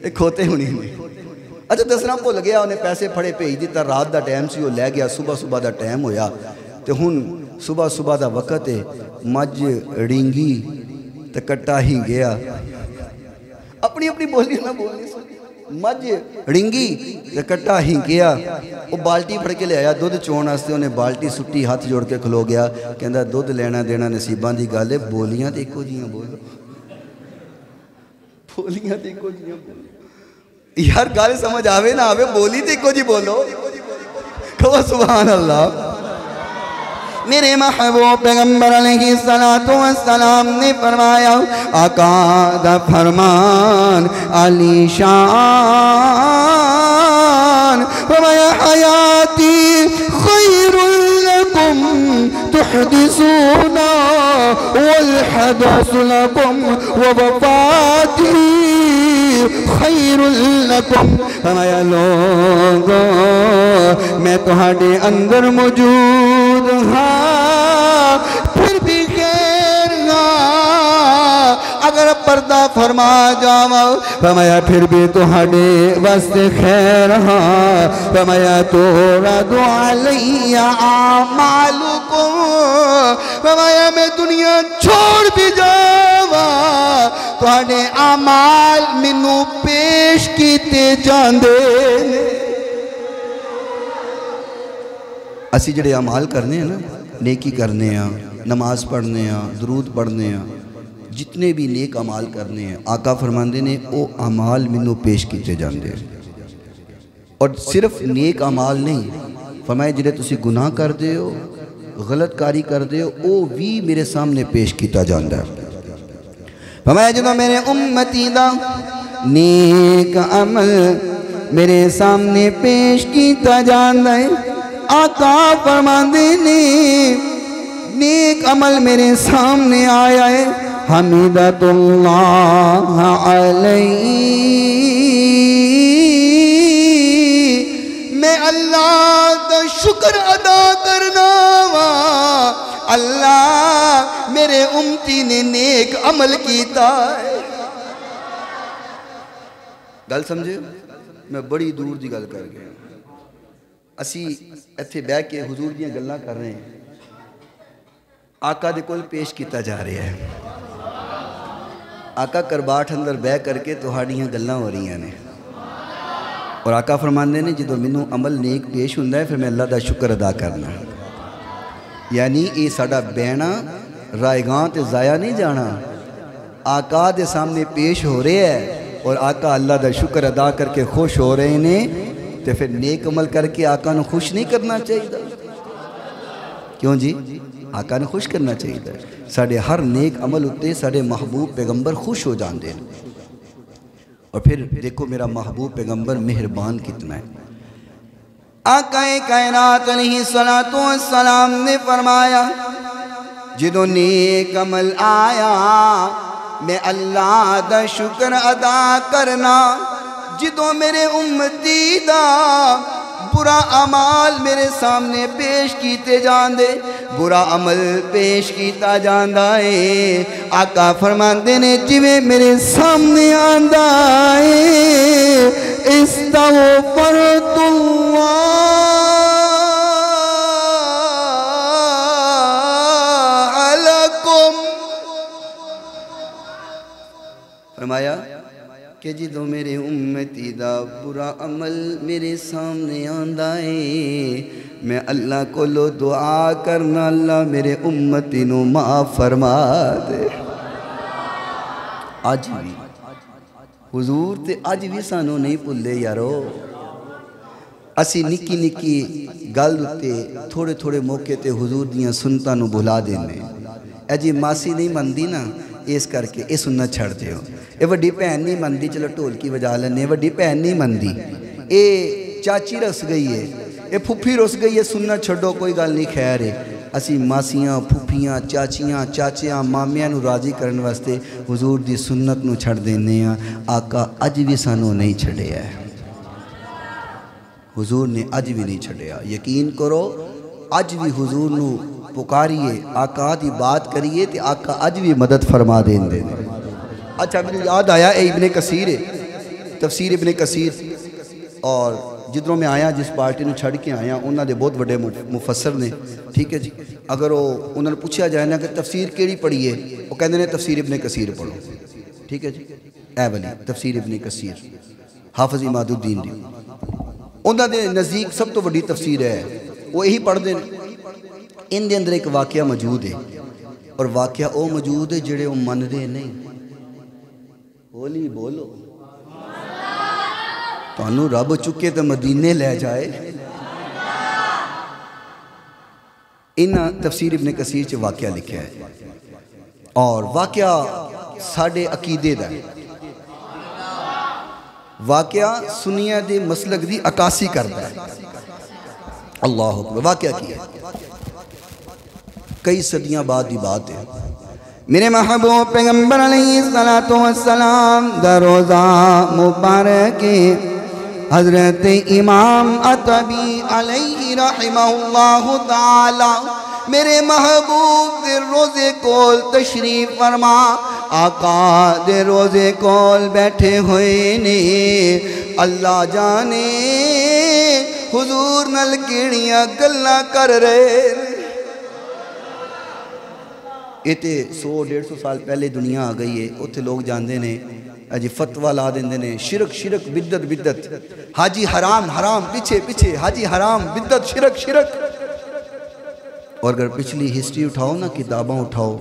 ये खोते होनी नहीं। अच्छा दसना भुल गया उन्हें पैसे फड़े भेज दिता रात का टाइम सी वो लै गया सुबह सुबह का टाइम होया तो हुण सुबह सुबह का वक्त है मझ रिंगी तो कट्टा ही गया अपनी अपनी बोली ना बोलनी मझ रिंगी तो कट्टा ही गया वो बाल्टी फड़ के ले आया दुध चोण वास्ते उन्हें बाल्टी सुट्टी हाथ जोड़ के खलो गया कहता दुध लेना देना नसीबां दी गल है बोलियां तो इको जियां बोलो बोलियां तो इको जियां बोलो यार गल समझ आवे ना आवे बोली तो इको जी बोलो कहो सुभान अल्लाह। मेरे महबूब पैगंबर अलैहिस्सलातु वस्सलाम ने फरमाया आका दा फरमान आलीशान फरमाया हयाती खैरुल लकुम तुहदिसूना वल हदसु लकुम व वफाती खैरुल लकुम। फरमाया लोगों मैं तुम्हारे अंदर मौजूद हाँ फिर भी खैर अगर पर्दा फरमा जावा फरमाया फिर भी तुम्हारे वास्ते खैर हाँ फरमाया तोरा दुआलैया आमालुकुम फरमाया मैं दुनिया छोड़ भी जावा तुहाडे आमाल मैनू पेश कीते जांदे। असी जिहड़े अमाल करने हैं ना नेकी करने हैं नमाज पढ़ने हैं दरूद पढ़ने हैं जितने भी नेक अमाल करने हैं आका फरमाते ने वो अमाल मैनू पेश किए जाते हैं। और सिर्फ नेक अमाल नहीं फरमाया जिहड़े तुसी गुनाह करते हो गलत कारी करते हो वो भी मेरे सामने पेश किया जाता है। फरमाया जो मेरे उम्मती दा नेक अमल मेरे सामने पेश किया जाता है आका फरमाते ने नेक अमल मेरे सामने आया है हमीदतुल्लाह अलैहि मैं अल्लाह का शुक्र अदा करना वा अल्लाह मेरे उम्मती ने नेक अमल किया है। गल समझे मैं बड़ी दूर की गल कर गया असी इत्थे बह के हुजूर दी गल्लां कर रहे हैं आका दे कोल पेश किया जा रहा है आका करबाट अंदर बह करके तुहाड़ियां गल्लां हो रही ने और आका फरमाते ने जो मैनू अमल नेक पेश हुंदा है फिर मैं अल्लाह का शुक्र अदा करना यानी ये साडा बहना रायगां ते जाया नहीं जाना आका दे सामने पेश हो रहा है और आका अल्लाह का शुक्र अदा करके खुश हो रहे ने तो फिर नेक अमल करके आका नू खुश नहीं करना चाहिए क्यों जी आका ने खुश करना चाहिए साढ़े हर नेक अमल उत्ते साढ़े महबूब पैगंबर खुश हो जाते हैं। और फिर देखो मेरा महबूब पैगंबर मेहरबान कितना है आकाए कायनात अलैहिस्सलातु वस्सलाम ने फरमाया जिदों नेक अमल आया मैं अल्लाह दा शुक्र अदा करना जिदों मेरे उम्मती दा बुरा अमाल मेरे सामने पेश किए जाते बुरा अमल पेश किया जाता है आका फरमाते ने जिवें मेरे सामने आंदा है इस्तग़फ़िरुल्लाह अलैकुम फरमाया कि जो मेरे उम्मती दा बुरा अमल मेरे सामने आंदा है मैं अल्लाह को लो दुआ करना अल्लाह मेरे उम्मती नू माफ़ फरमा दे। अज भी हुजूर ते अज भी सानू नहीं भुल्ले यारो असी निक्की निक्की गल उत्ते थोड़े थोड़े मौके ते हुजूर दियां सुन्नतां नू भुला देने अजी मासी नहीं मनदी ना इस करके ये सुनना छड़ दो ये वड्डी भैन नहीं मनती चलो ढोलकी बजा लें वड्डी भैन नहीं मनती ये चाची रुस गई है ये फुफी रुस गई है सुनना छड्डो कोई गल नहीं खैर है असी मासियां फुफियां चाचियां चाचियां मामियां नू राजी करने वास्ते हुजूर दी सुन्नत नू छड़ देने आका अज भी सानू नहीं छड़िया हुजूर ने अज भी नहीं छड़िया। यकीन करो अज भी हुजूर नू पुकारिए, आका की बात करिए तो आका अज भी मदद फरमा देंदे। अच्छा मेरे याद आया इब्ने कसीर है, तफसीर इब्ने कसीर, और जिधरों मैं आया जिस पार्टी में छड़ के आया उन्होंने बहुत बड़े मुफसर ने, ठीक है जी। अगर वो उन्होंने पूछा जाए ना कि तफसीर केड़ी पढ़ी है, वो कहते हैं तफसीर इब्ने कसीर पढ़ो, ठीक है जी। ए वाली तफसीर इब्ने कसीर हाफिज इमादुद्दीन दी, उन्होंने नज़दीक सब तो बड़ी तफसीर है, वो यही पढ़ते हैं। इनके अंदर एक वाकया मौजूद है, और वाकया वो मौजूद है जेड़े वो मनते नहीं। बोली बोलो, तानू रब चुके तो मदीने ले जाए। इन तफसीर इब्ने कसीर च वाकया लिखा है, और वाकया साडे अकीदे दा है। वाकया सुनिया दे मसलक दी अकासी करता है। अल्लाह अकबर। वाकया की है, कई सदियां बाद की बात है। मेरे महबूब पैगंबर अलैहिस्सलातु वस्सलाम दा रोज़ा मुबारक हज़रत इमाम अतबी अलैहि रहमहुल्लाहु ताला मेरे महबूब दे रोज़े कोल तशरीफ फरमा, आका दे रोज़े कोल बैठे हुए ने। अल्लाह जाने हुजूर नल केड़ियां गल्लां कर रहे। ये तो 100-150 साल पहले दुनिया आ गई है। उत्थे लोग जाते हैं अजी फतवा ला देंगे ने, शिरक शिरक बिद्दत बिद्दत, हाजी हराम हराम पीछे पीछे, हाजी हराम बिद्दत शिरक शिरक। और अगर पिछली हिस्ट्री उठाओ ना, किताबां उठाओ,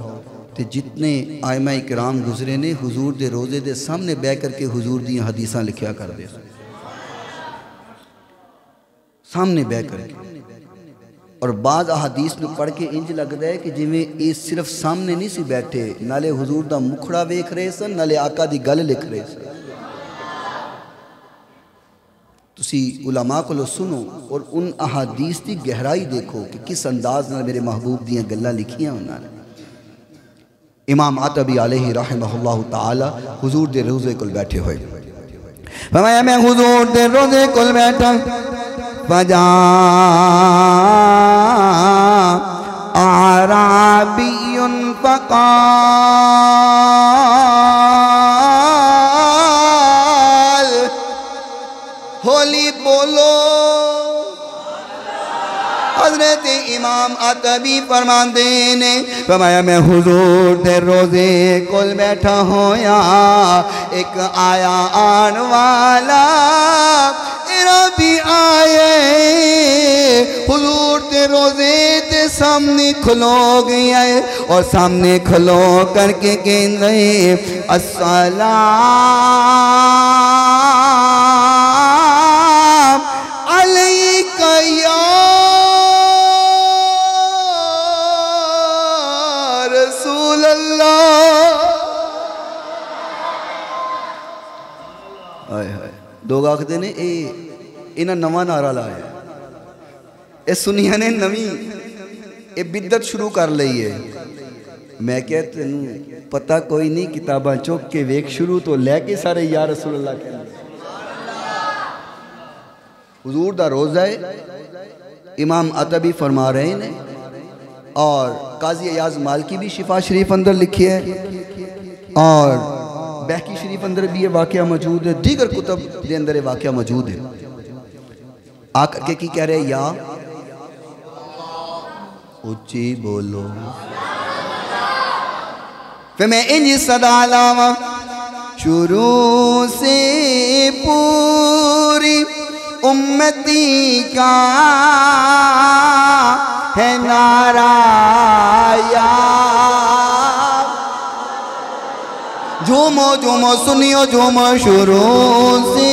तो जितने आइमा इकराम गुजरे ने हुजूर दे रोज़े दे सामने बह करके हुजूर दी हदीसां लिखिया करते, सामने बह करके। और बाद अहादीस में पढ़ के इंज लगता है कि जिमें ये सिर्फ सामने नहीं सी बैठे, नाले हुजूर दा मुखड़ा वेख रहे सन, नाले आका दी गल लिख रहे सन। तुसी उलमा को सुनो और उन अहादीस की गहराई देखो कि किस अंदाज नाल मेरे महबूब दियां गल्लां लिखियां उन्होंने। इमाम अतबी अलैहि रहमहुल्लाहु ताला हुजूर दे रोज़े कोल बैठे हुए, फरमाया मैं हुजूर दे रोज़े कोल बैठा, फजा आराबियुन फकाल, होली बोलो। हजरत इमाम अतबी फरमाते ने, फरमाया मैं हुजूर दे रोज़े कोल बैठा होया, एक आया आन वाला भी आए, हुजूर दे रोज़े दे सामने खलो गया और सामने खलो करके कहंदे अस्सलाम अलैका या रसूल अल्लाह। हाय हाय, लोग आखते ने इन्हें नवा नारा लाया, ये सुनिया ने नवी ये बिद्दत शुरू कर ली है। मैं क्या तेन पता कोई नहीं, किताबां चुक के वेख, शुरू तो लैके सारे या रसूल अल्लाह कहते। हुजूर दा रोज़ा है, इमाम अतबी फरमा रहे हैं, और काजी अयाज मालकी भी शिफा शरीफ अंदर लिखी है, और बहकी शरीफ अंदर भी ये वाकया मौजूद है, दीगर कुतब के अंदर ये वाकया मौजूद है। आकर के की कह रहे, या उच्ची बोलो। फिर मैं इंज सदा लावा, शुरू से पूरी उम्मती का है नारा या। झूमो झूमो सुनियो झूमो, शुरू से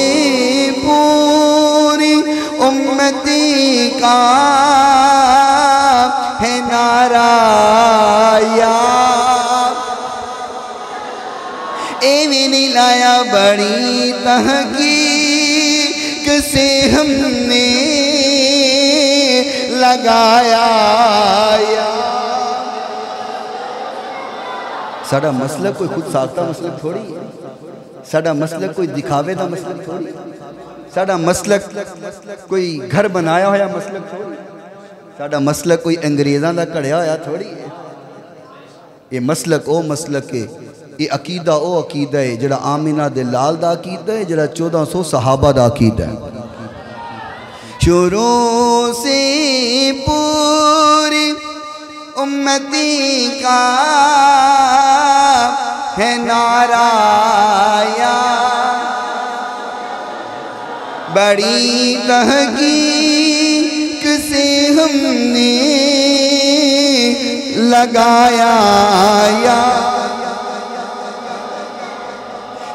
पूरी उम्मती का है नारा या। एवी नहीं लाया बड़ी तहकीक से हमने लगाया या। साडा मसलक कोई खुद साख्ता मसलक थोड़ी है, साडा मसलक कोई दिखावे का मसलक थोड़ी। साडा मसलक कोई घर बनाया होया मसलक थोड़ी, साडा मसलक कोई अंग्रेज़ां दा घड़िया होया थोड़ी है। ये मसलक ओ मसलक है, ये अकीदा ओ अकीदा है जड़ा आमिना दे लाल दा अकीदा है, जड़ा 1400 सहाबा दा अकीदा है। शुरू से पूरी उम्मती का है नाराया, बड़ी तहकीक से हमने लगाया या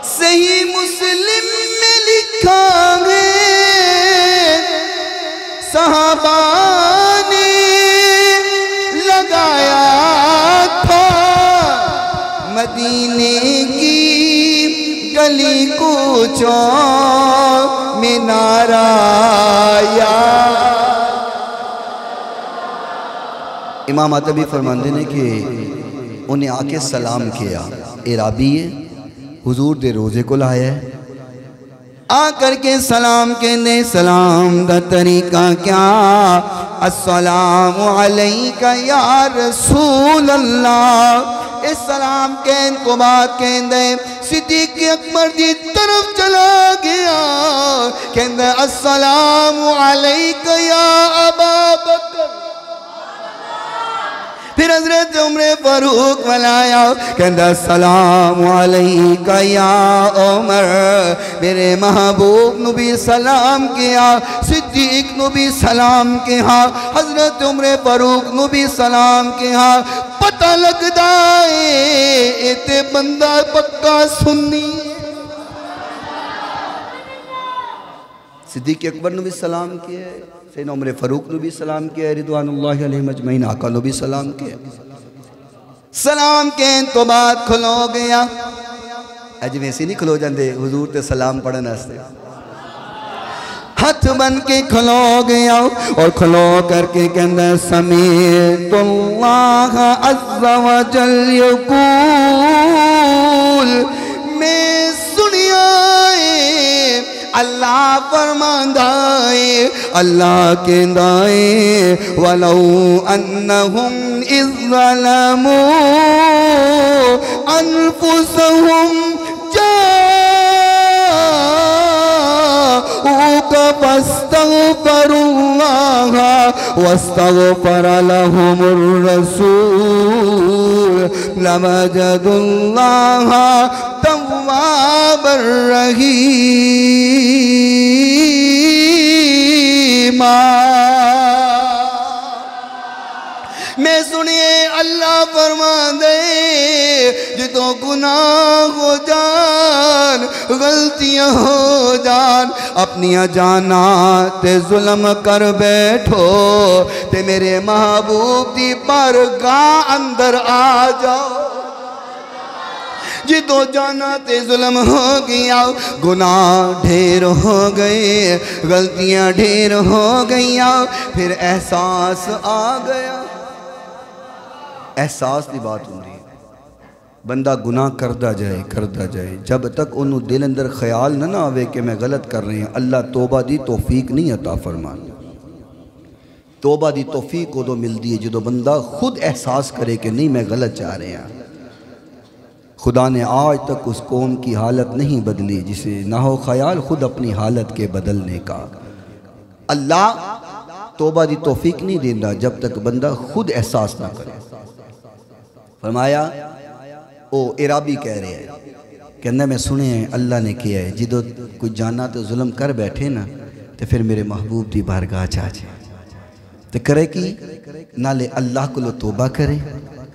सही मुस्लिम में लिखा है सहाबा ने लगाया था, मदीने की गली कूचों में नाराया। इमाम अतबी फरमाते ने कि उन्हें आके सलाम किया, इराबी हुजूर दे रोज़े को लाया आकर के सलाम कहने, सलाम दा तरीका क्या, अस्सलामु अलैका या रसूल अल्लाह। इस सलाम कहन को बाद कहते सिद्दीक़ अकबर की तरफ चला गया, कहते अस्सलामु अलैका या अबा बकर। फिर हजरत उमर फारूक बुलाया, कहता अस्सलामु अलैका या उमर। मेरे महबूब नू भी सलाम किया, सिद्दीक नू भी सलाम किया, हजरत उमर फारूक नू भी सलाम किया। पता लगता है इते बंदा पक्का सुन्नी। सिद्दीक अकबर नू भी सलाम किया, सैयदना उमर फारूक नू भी सलाम किया, रिदवानुल्लाहि अलैहिम अजमईन आका नू भी सलाम किया। सलाम के तो बाद खलो गया, अज वैसे नहीं खलो जाते हुजूर ते सलाम पढ़ने वास्ते, हाथ बन के खलो गया और खलो करके कहना समीअतुल्लाह अज़्ज़ा व जल यक़ूल। मैं सुनिया अल्लाह फरमांदाए, अल्लाह के दाए वलौ अन्नहुम इज़ ज़लमू अनफुसहुम जाऊका फस्तग़फ़रुल्लाह वस्तग़फ़र लहुमुर रसूल लवजदुल्लाह तव्वाबर रहीमा। मैं सुनिए अल्लाह फरमा दे, जितो गुनाह हो जान, गलतियां हो जान, अपनिया जाना ते जुल्म कर बैठो ते मेरे महबूब दी बारगाह अंदर आ जाओ। जितो जाना ते जुल्म हो गया, गुनाह ढेर हो गए, गलतियां ढेर हो गईया, फिर एहसास आ गया। एहसास की बात होती है, बंदा गुनाह करता जाए, जब तक उन्होंने दिल अंदर ख्याल ना आवे कि मैं गलत कर रही हूँ, अल्लाह तौबा दी तौफीक नहीं अता फरमाता। तौबा दी तौफीक उदों मिलती है जो बंदा खुद एहसास करे कि नहीं मैं गलत जा रहा। खुदा ने आज तक उस कौम की हालत नहीं बदली जिसे ना हो ख्याल खुद अपनी हालत के बदलने का। अल्लाह तौबा दी तौफीक नहीं देता जब तक बंदा खुद एहसास ना करे। फरमाया ओ इराबी कह रहे हैं, कहना मैं सुने अल्लाह ने किया है, जो कोई जाना तो जुल्म कर बैठे ना तो फिर मेरे महबूब की बारगाह च आ जाए तो करे कि नाले अल्लाह को तौबा करे,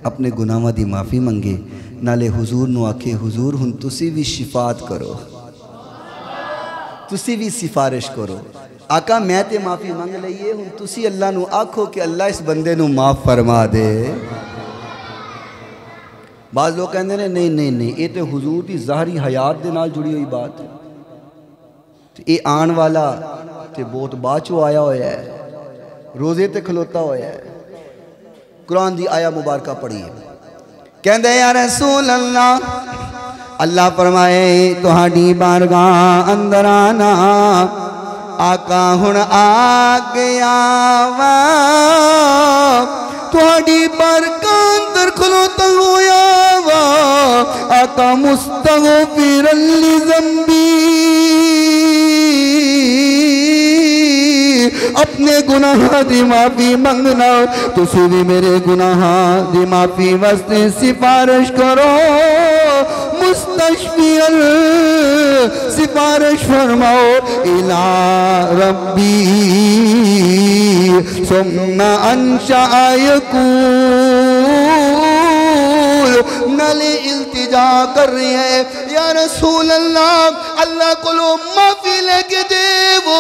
अपने गुनाहों की माफ़ी मंगे, नाले हुजूर नू आखे हुजूर हुण तुसी भी शिफात करो, तुसी भी सिफारिश करो। आका मैं ते माफ़ी मंग लईए, हुण तुसी अल्लाह नू आखो कि अल्लाह इस बंदे नू माफ़ फरमा दे। बाज़ लोग कहते हैं नहीं ये तो हुजूर की ज़ाहरी हयात दे नाल जुड़ी हुई बात है, ये आने वाला तो बहुत बाद चो आया होया है, रोज़े ते खलोता होया है। कुरान की आया मुबारका पढ़ी है, कहते या रसूल अल्लाह, अल्लाह फरमाए तुहाडी बारगाह अंदर आना आका हुण आ गया वा थोड़ी बरकत अंदर खलोता होया वा आका मुस्तगफिरन लिज़ंबी अपने गुनाह दी माफी मंगना तुसी भी मेरे गुनाह दी माफी वास्ते सिफारिश करो मुस्तशफियन सिफारिश फरमाओ इला रब्बी सुम्मा अंशा यकूल नले इल्तिजा कर रही है या रसूल अल्लाह अल्लाह को लो माफी लेके दे वो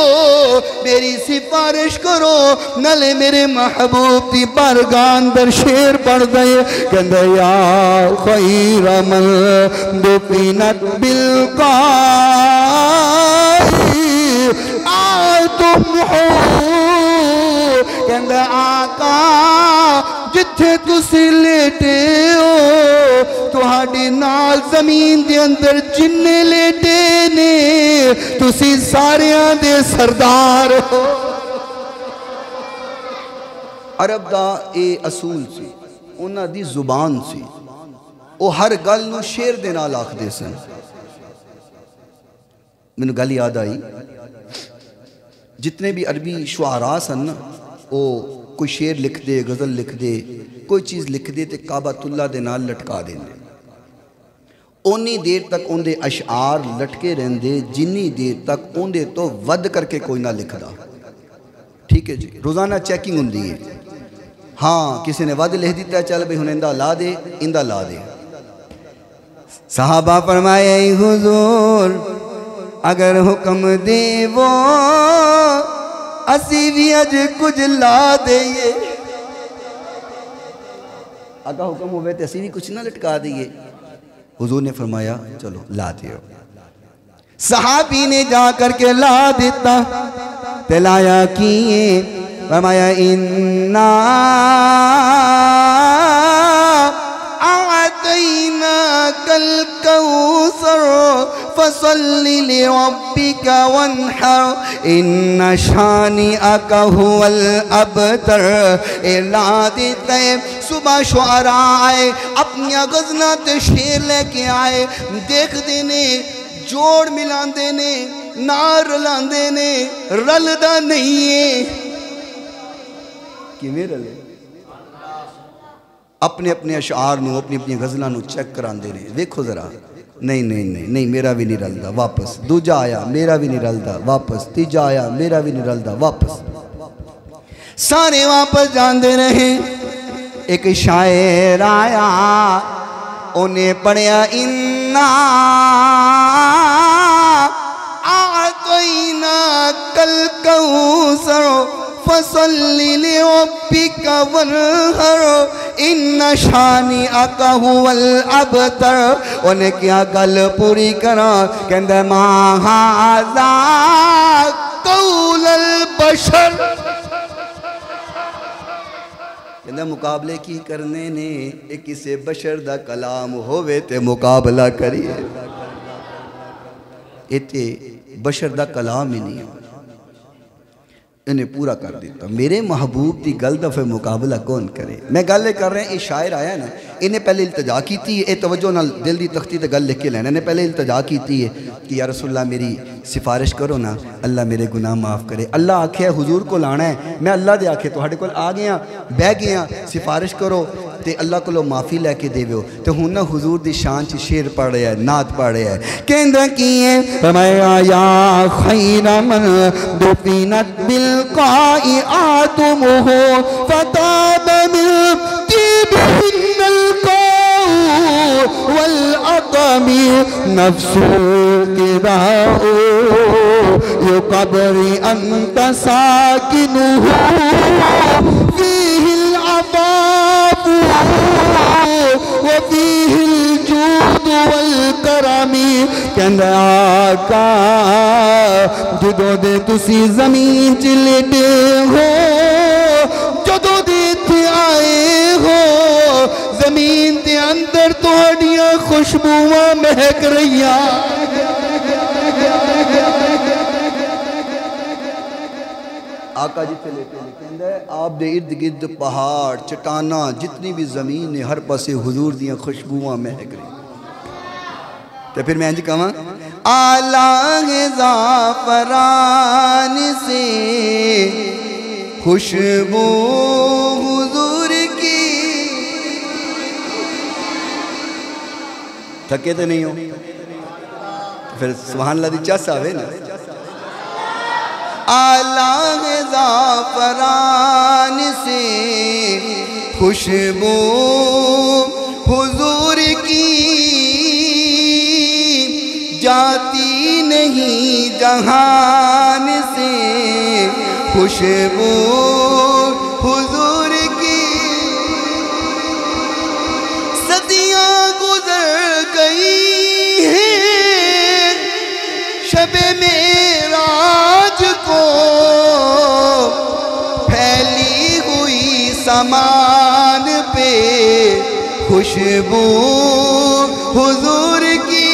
मेरी सिफारिश करो नले मेरे महबूब की बारगाह अंदर शेर पड़ गए कहंदे या खैर मन दुफिनत बिलकाई आ तुम हो कहंदे आका जिथे तुसी लेटे हो तुहाडी नाल जमीन दे अंदर जिन्ने लेटे ने तुसी सारियां दे सरदार हो। अरब दा ए असूल सी उन्हां दी जुबान सी वो हर गल नूं शेर दे नाल आखदे सन। मैनूं गल याद आई जितने भी अरबी शुआरा सन ना वो कोई शेर लिख दे गज़ल लिख दे कोई चीज़ लिख दे तो काबातुल्ला दे नाल लटका देंगे उन्नी देर तक उनके अशार लटके रहंदे जिन्नी देर तक उनके तो वध करके कोई ना लिखदा। ठीक है जी रोज़ाना चैकिंग होंदी है। हाँ किसी ने वध लिख दिता चल भाई हुण इंदा ला दे इंदा ला दे। सहाबा फरमाए हुजूर अगर हुक्म देवो असी भी अज कुछ ला देइए अगर हुक्म होवे तो असी भी कुछ ना लटका दीए। हुजूर ने फरमाया चलो ला दियो। सहाबी ने जा करके ला देता तलाया किए फरमाया इन्ना आतैना कल कौसर फसल्ली लिरब्बिका वन्हर इन्ना शानिअका हुवल अबतर। ला देते सुबह शुआरा आए अपनी गज़ना ते शेर लेके आए देखते ने जोड़ मिलाते ने नार रलाते ने रलदा नहीं है किवें रले अपने अपने अशार नूं अपनी अपनी गज़लां नूं चेक करांदे ने देखो जरा नहीं नहीं नहीं नहीं मेरा भी नहीं रलदा वापस दूजा आया मेरा भी नहीं रलदा वापस तीजा आया मेरा भी नहीं रलदा वापस सारे वापस जाते रहे। एक शायर आया उन्हें पढ़िया इन्ना आतैना कल कौसर फसल्ली लिरब्बिका वन्हर इन्ना शानिअका हुवल अबतर। उन्हें क्या गल पूरी करा कहंदा मा हाज़ा कौलुल बशर कहंदा मुकाबले की करने ने एक किसी बशर दा कलाम होवे ते मुकाबला करिए इत्थे बशर दा कलाम ही नहीं इन्हें पूरा कर दिता। मेरे महबूब की गल दा फिर मुकाबला कौन करे। मैं गल कर रहा ये शायर आया ना इन्हें पहले इल्तजा की है तवज्जो नाल दिल की तख्ती ते गल लिख के लैना। इन्हें पहले इल्तजा की है कि या रसूलल्लाह मेरी सिफारिश करो ना अल्लाह मेरे गुनाह माफ़ करे। अल्लाह आखे हुजूर को लाना है मैं अल्लाह दे आखे तुहाडे कोल आ गया बह गया सिफारिश करो तो अल्लाह को माफ़ी लैके देवो। तो हुण ना हुजूर दी शान च शेर पढ़ रहा है नात पढ़ रहा है कहंदा की है फरमाया या खैर मन दुफिनत बिलकाई आतुमुहु फताब मिन तिबिहिन्नल काउ वल अक़मी नफ्सु किराउ यो कब्री अंत साकिनुहु फीहिल अफ़ाफ़ु वफ़ीहिल जूद वल करमी। कहंदा आका जदों दे तुसी ज़मीन च लेटे हो जदों दे इत्थे आए हो ज़मीन दे अंदर तुहाडियां खुशबूआं महक रहियां आका जिथे लेटे ने कहंदा है आप दे इर्द गिर्द पहाड़ चट्टाना जितनी भी ज़मीन है हर पासे हुजूर दियां खुशबुआं महक रही। तो फिर मैं इंज कहां आला ज़ाफ़रान से खुशबू हुजूर की। थके तो नहीं हो फिर सुभान अल्लाह दी चस आवे ना। आला ज़ाफ़रान से खुशबू हुजूर की जाती नहीं जहान से खुशबू हुजूर की। सदियां गुजर गई हैं शबे मेराज को फैली हुई समान पे खुशबू हुजूर की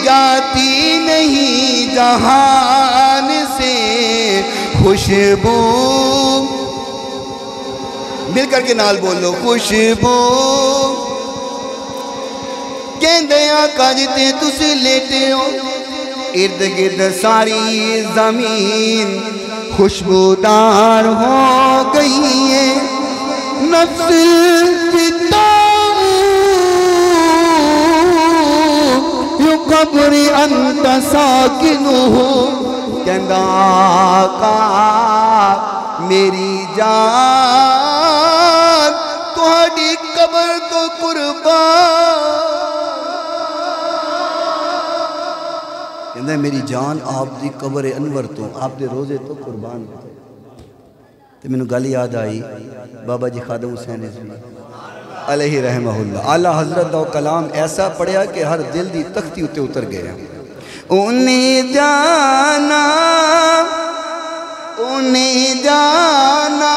जाती नहीं जहान से खुशबू। मिल करके नाल बोलो खुशबू। कहंदे आका जिते तुसी लेटे हो इर्द गिर्द सारी जमीन खुशबूदार हो गई है। नफ्स कब्री अंत साकिनुहु। कहंदा आका मेरी जान तुहाडी कब्र तो कुर्बान। कहंदा मेरी जान आप दी कब्र अनवर तो आप दे रोजे तो कुर्बान। तो मैनू गल याद आई बाबा जी खादम हुसैन रिजवी अलैहि रहमहुल्लाह आला हजरत दा कलाम ऐसा पढ़िया कि हर दिल दी तख्ती उत्ते उतर गया। उन्हें जाना उन्हें जाना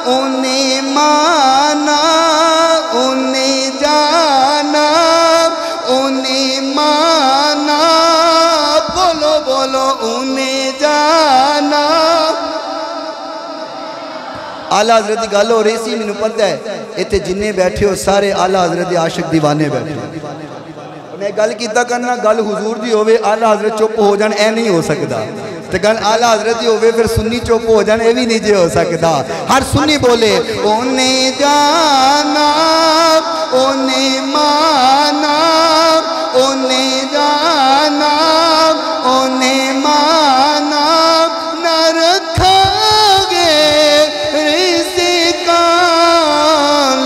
उन्हें माना उन्हें जाना उन्हें माना। बोलो बोलो उन्हें जाना। आला हजरत की गल हो रही सी मैनू पता है इतने जिन्ने बैठे हो सारे आला हजरत के आशिक दीवाने बैठे। मैं गल कीता करना गल हुजूर दी होवे आला हजरत चुप हो जान ए नहीं हो सकता। तो गल आला हजरत दी होवे फिर सुन्नी चुप हो जान ए भी नहीं जे हो सकता। हर सुन्नी बोले ओने जाना ओने माना ओने जाना ओने माना न रखोगे रिज़्क़ा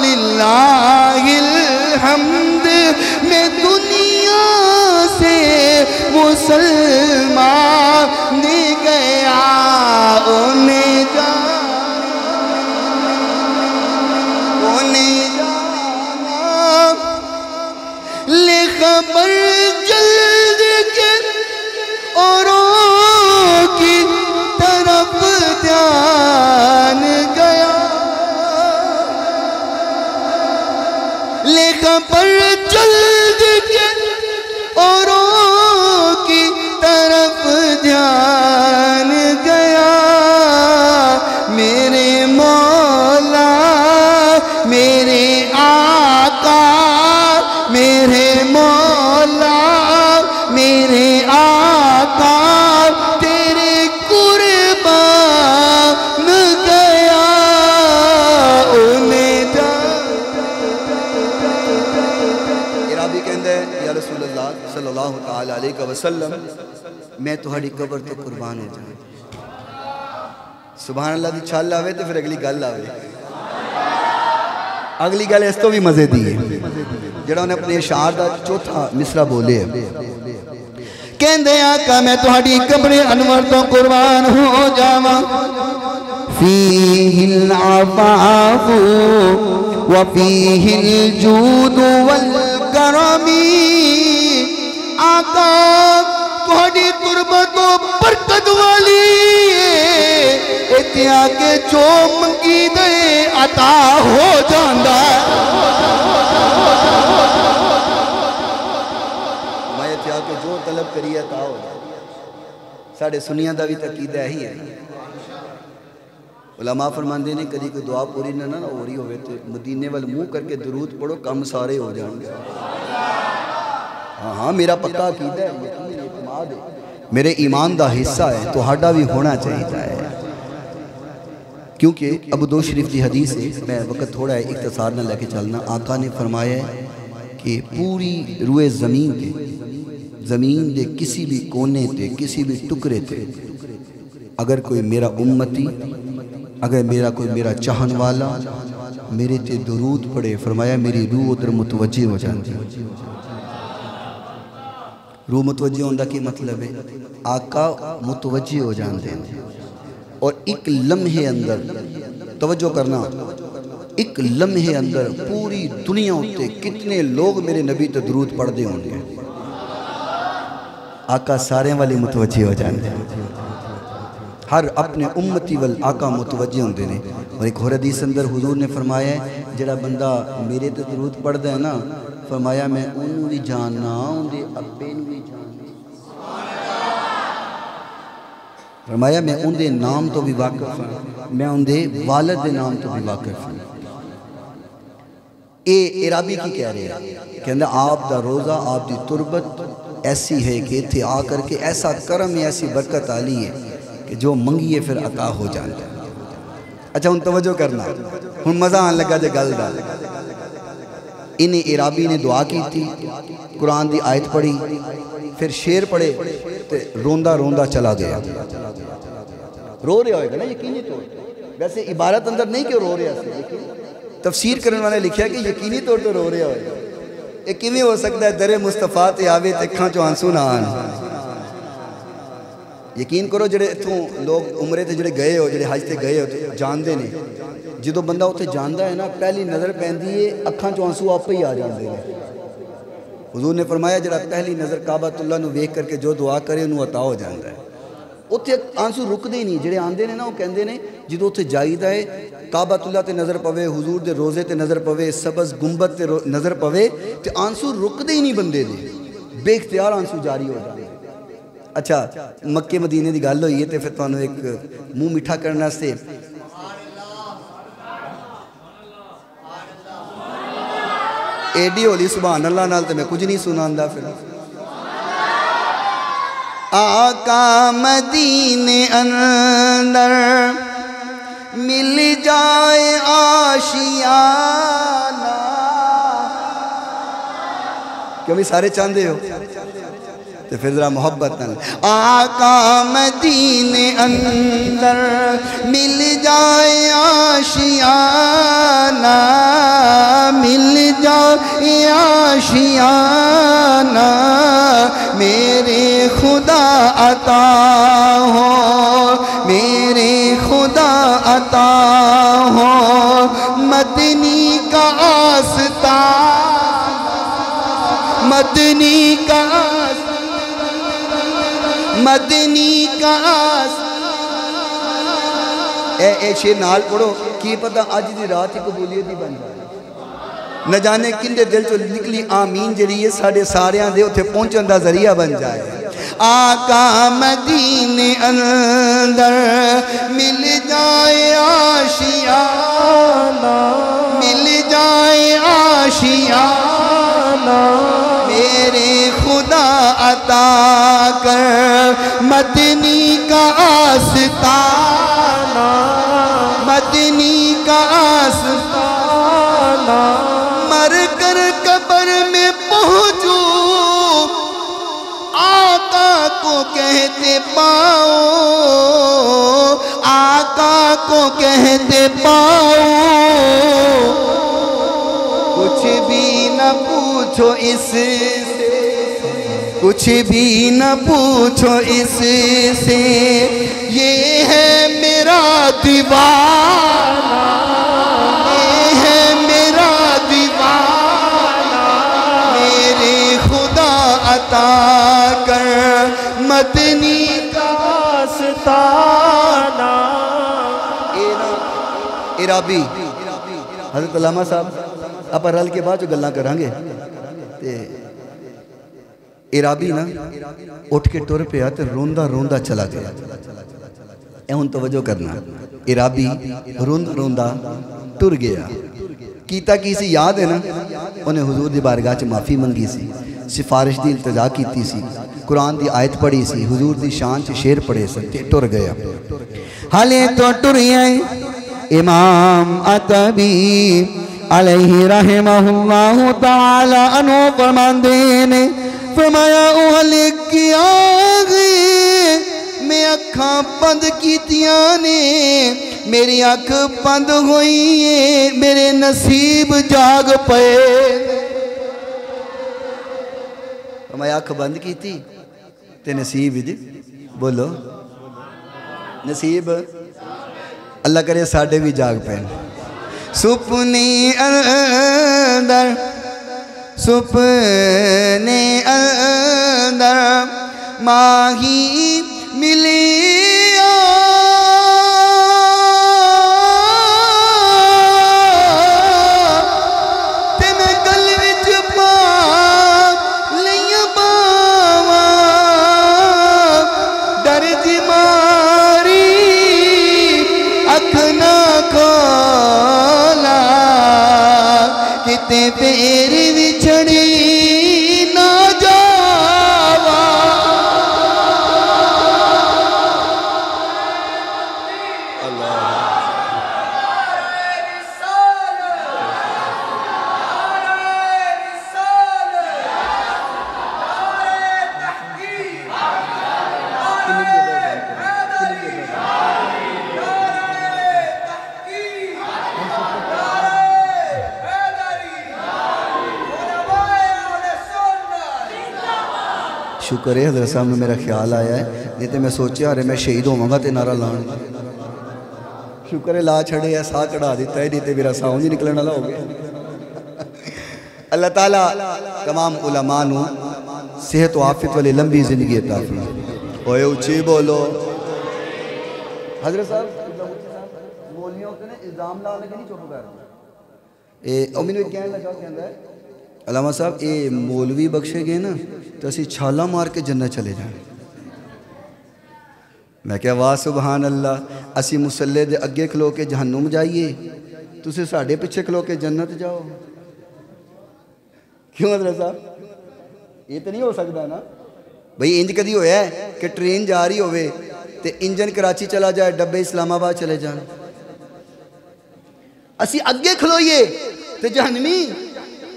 लिल्लाहिल हम्द। मैं दुनिया से मुसलमान गया उन्हें जाना ले खबर जल्द के औरों की तरफ ध्यान गया। ले खबर जल्द के औरों की तरफ ध्यान गया। मेरे मौला मेरे आका मेरे मौला मेरे आका तेरे कुर्बान गया उन्हें जा। इरादी कहंदे या रसूलुल्लाह सल्लल्लाहु तआला अलैहि वसल्लम मैं तुहाडी कब्र तो कुर्बान हो जाऊं। सुभान अल्लाह दी छल आवे तो फिर अगली गल आवे। अगली गल इस तो भी मजे दी है जड़ा उन्हें अपने इशार का चौथा मिसरा बोले। कहंदे आका मैं तुहाडी कब्र अनवर तो कुर्बान हो जावां। फीहिल अफ़ाफ़ु व फीहिल जूदु वल करमी। आका तुहाडी कुर्बतो बरकत वाली इत्थे आके जो मंगी दे अता हो जांदा। मैं इत्थे आके जो तलब करिए अता हो जाए। साढ़े सुनिया का भी तो अकीदा यही है। उलमा फरमाते ने कभी कोई दुआ पूरी ना हो रही हो तो मदीने वाल मुँह करके दरूद पढ़ो, कम सारे हो जाएंगे। हाँ हाँ, मेरा पक्का अकीदा है, यकीन इत्मीनान है, मेरे ईमान का हिस्सा है, तो हाडा भी होना चाहिए। क्योंकि अबू दो शरीफ की हदीस है, मैं वक्त थोड़ा है इख्तिसार न लेके चलना। आका ने फरमाया है कि पूरी रूए ज़मीन के किसी भी कोने ते, किसी भी टुकड़े ते अगर कोई मेरा उम्मती, अगर मेरा कोई मेरा चाहन वाला मेरे ते दुरूद पढ़े, फरमाया मेरी रूह उधर मुतवज्जे हो जाती। रूह मुतवज्जे होने का मतलब है आका मुतवज्जे हो जाते हैं। और एक लम्हे अंदर तवज्जो करना, एक लम्हे अंदर पूरी दुनिया उत्ते कितने लोग मेरे नबी ते दरूद पढ़ते होंगे, आका सारे वाले मुतवज्जे हो जाते हैं। हर अपने उम्मती वल आका मुतवज्जे होंगे ने। और एक होर हदीस अंदर हुजूर ने फरमाया है जड़ा बंदा मेरे ते दरूद पढ़ता है ना, फरमाया मैं उन्होंने भी जानना, उनके अब्बे नूं भी जानना, फरमाया मैं उनके नाम तो भी वाकिफ हाँ, मैं उनके वालिद के नाम तो भी वाकिफ हाँ। ये इराबी की कह रहे हैं, कहते आप दा रोज़ा, आप दी तुरबत ऐसी है कि इत्थे आकर के ऐसा करम है, ऐसी बरकत आली है कि जो मंगिए फिर अता हो जाता है। अच्छा हुण तवज्जो करना, हुण मज़ा आने लगा जे गल दा। इन्हें इराबी ने दुआ की थी, कुरान की आयत पढ़ी, फिर शेर पढ़े तो रोंदा रोंदा चला गया। रो रहा होगा ना यकीनी तौर पर, वैसे इबारत अंदर नहीं क्यों रो रहा है, तफसीर करने वाले लिखा कि यकीनी तौर पर रो रहा होगा। ये किवें हो सकता है दरे मुस्तफा ते आवे ते अखां चों आंसू ना आन। यकीन करो जेडे इत्थों लोग उमरे ते जेडे गए हो, जेडे हज ते गए हो जानते ने, जो बंदा उत्थे जांदा है ना पहली नज़र पैंदी है अखां चों आंसू आपे ही आ जाते हैं। हुजूर ने फरमाया जरा पहली नज़र काबतुल्लाह नूं वेख करके जो दुआ करे उन्होंने अता हो जाता है। उत्थे आंसू रुकते ही नहीं, जेडे आंदे ने ना वो कहंदे ने जो उत्थे जाईदा है काबतुल्लाह ते नज़र पवे, हुजूर दे रोज़े ते नज़र पवे, सबज़ गुंबद ते नज़र पवे तो आंसू रुकते ही नहीं बंदे दे, बेख्तियार आंसू जारी हो जाते। अच्छा मक्के मदीने की गल हुई है तो फिर तुहानूं एक मुँह मिठा करने वास्ते एडी होली सुभान अल्लाह नाल तो मैं कुछ नहीं सुनांदा। फिर आका मदीने अंदर मिल जाए आशियाना, क्यों भी सारे चाहते हो तो फिर जरा मोहब्बत नाल। आका मदीने अंदर मिल जाए आशियाना, मिल जाए आशियाना, मेरे खुदा अता हो, मेरे खुदा अता हो, मदनी का आस्ता, मदनी का मदनी का ए शेर नाल पढ़ो, की पता अज की रात ही कबूलियत ही बन जाए। न जाने किंदे दिल चो निकली आमीन जी है साढ़े सारियां दे उत्थे पहुंचने का जरिया बन जाए। आका मदीने अंदर मिल जाए आशियाना, मिल जाए आशियाना, मेरे खुदा अता कर मदनी का आस्ताना, मदनी का आस्ताना, मर कर कब्र में पहुँचूं आका को कहते पाओ, आका को कहते पाओ, कुछ भी न पूछो इससे, कुछ भी न पूछो इससे, ये है मेरा दीवाना, ये है मेरा दीवाना, मेरे खुदा अता कर मदनी का आस्ताना। इराबी हज़रत अल्लामा साहब आप रल के बाद जो गल्लां करांगे ते इराबी ना उठ के टुर पिया तो रोंदा रोंदा चला गया। ए हुण तवज्जो करना, इराबी रोंदा रोंदा टुर गया। कीता की सी याद है ना, उन्हें हुजूर दी बारगाह च माफ़ी मंगी सी, सिफारिश दी इल्तजा की सी, कुरान दी आयत पढ़ी सी, हुजूर दी शान च शेर पढ़े सन ते टुर गया। हाले तो टुर इमाम अतबी अलैहि रहमहुल्लाहु तआला अनु फरमांदे ने, फरमाया ओ हले किया मैं अखा बंद कीतियां ने, मेरी अख बंद हुई है, मेरे नसीब जाग पे। मैं अख बंद की ते नसीब बोलो नसीब अल्लाह करे साढ़े भी जाग पे। सुपने अंदर सुपने अंदर माही मिले तेरी विछड़ी ना जावा। शुक्र है हज़रत साहब ने मेरा ख्याल आया है, नहीं तो मैं सोचा अरे मैं शहीद होवांगा तो नारा लाण। शुक्र है ला छड़े है, साह कढ़ा दिता है, नहीं तो मेरा साह नहीं निकलने वाला हो गया। अल्लाह ताला तमाम उलमा नू सेहत व आफियत वाली लंबी जिंदगी अता फरमाए। ओए उच्ची बोलो। हज़रत साहब मौलवियों के ने इल्जाम ला लगे नहीं, चुप कर ए ओ मैनू कहने लगा, कहंदा है अलामा साहब ये मौलवी बख्शे गए ना तो असी छाला मार के जन्नत चले जाए। मैं क्या वाह सुबहान अल्लाह, असी मुसल्ले दे अगे खलो के जहन्नुम जाइए, तुसी साढ़े पिछे खलो के जन्नत जाओ। क्यों हज़रत साहब, ये तो नहीं हो सकता ना भाई। इंज कदी होया है कि ट्रेन जा रही होवे ते इंजन कराची चला जाए, डब्बे इस्लामाबाद चले जाए, असी अगे खलोइए तो जहन्नमी,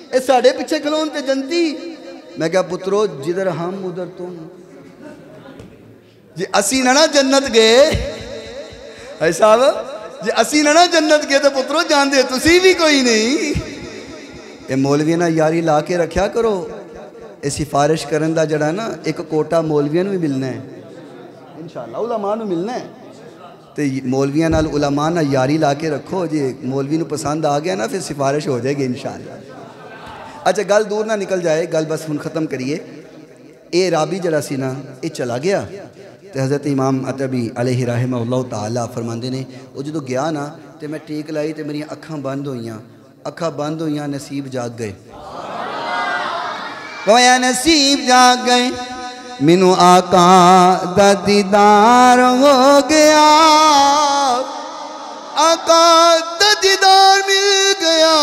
ए साढ़े पिछे खलोन ते जन्नती। मैं क्या पुत्रो जिधर हम उधर तुम, जे असी ना जन्नत गए है साहब, जे असी ना जन्नत गए तो पुत्रो जानते तुसी भी कोई नहीं। ये मौलवियों ना यारी ला के रखा करो। ये सिफारिश करन दा जड़ा ना एक कोटा मौलवियों भी मिलना है इंशाअल्लाह, उलमा नू मिलना है। तो मौलवियों नाल उलमा ना यारी ला के रखो, जे मौलवी नू पसंद आ गया ना फिर सिफारिश हो जाएगी इंशाअल्लाह। अच्छा गल दूर ना निकल जाए, गल बस हुण ख़त्म करिए। ये राबी जड़ा सी ना ये चला गया तो हज़रत इमाम अतबी अलैहि रहमहुल्लाह ताला फरमांदे ने, वो जो गया ना तो मैं टेक लाई तो मेरी अखां बंद होइयां, अखां बंद होइयां, नसीब जाग गए। गोया नसीब जाग गए, मैनू आका दा दीदार हो गया, आका दा दीदार मिल गया।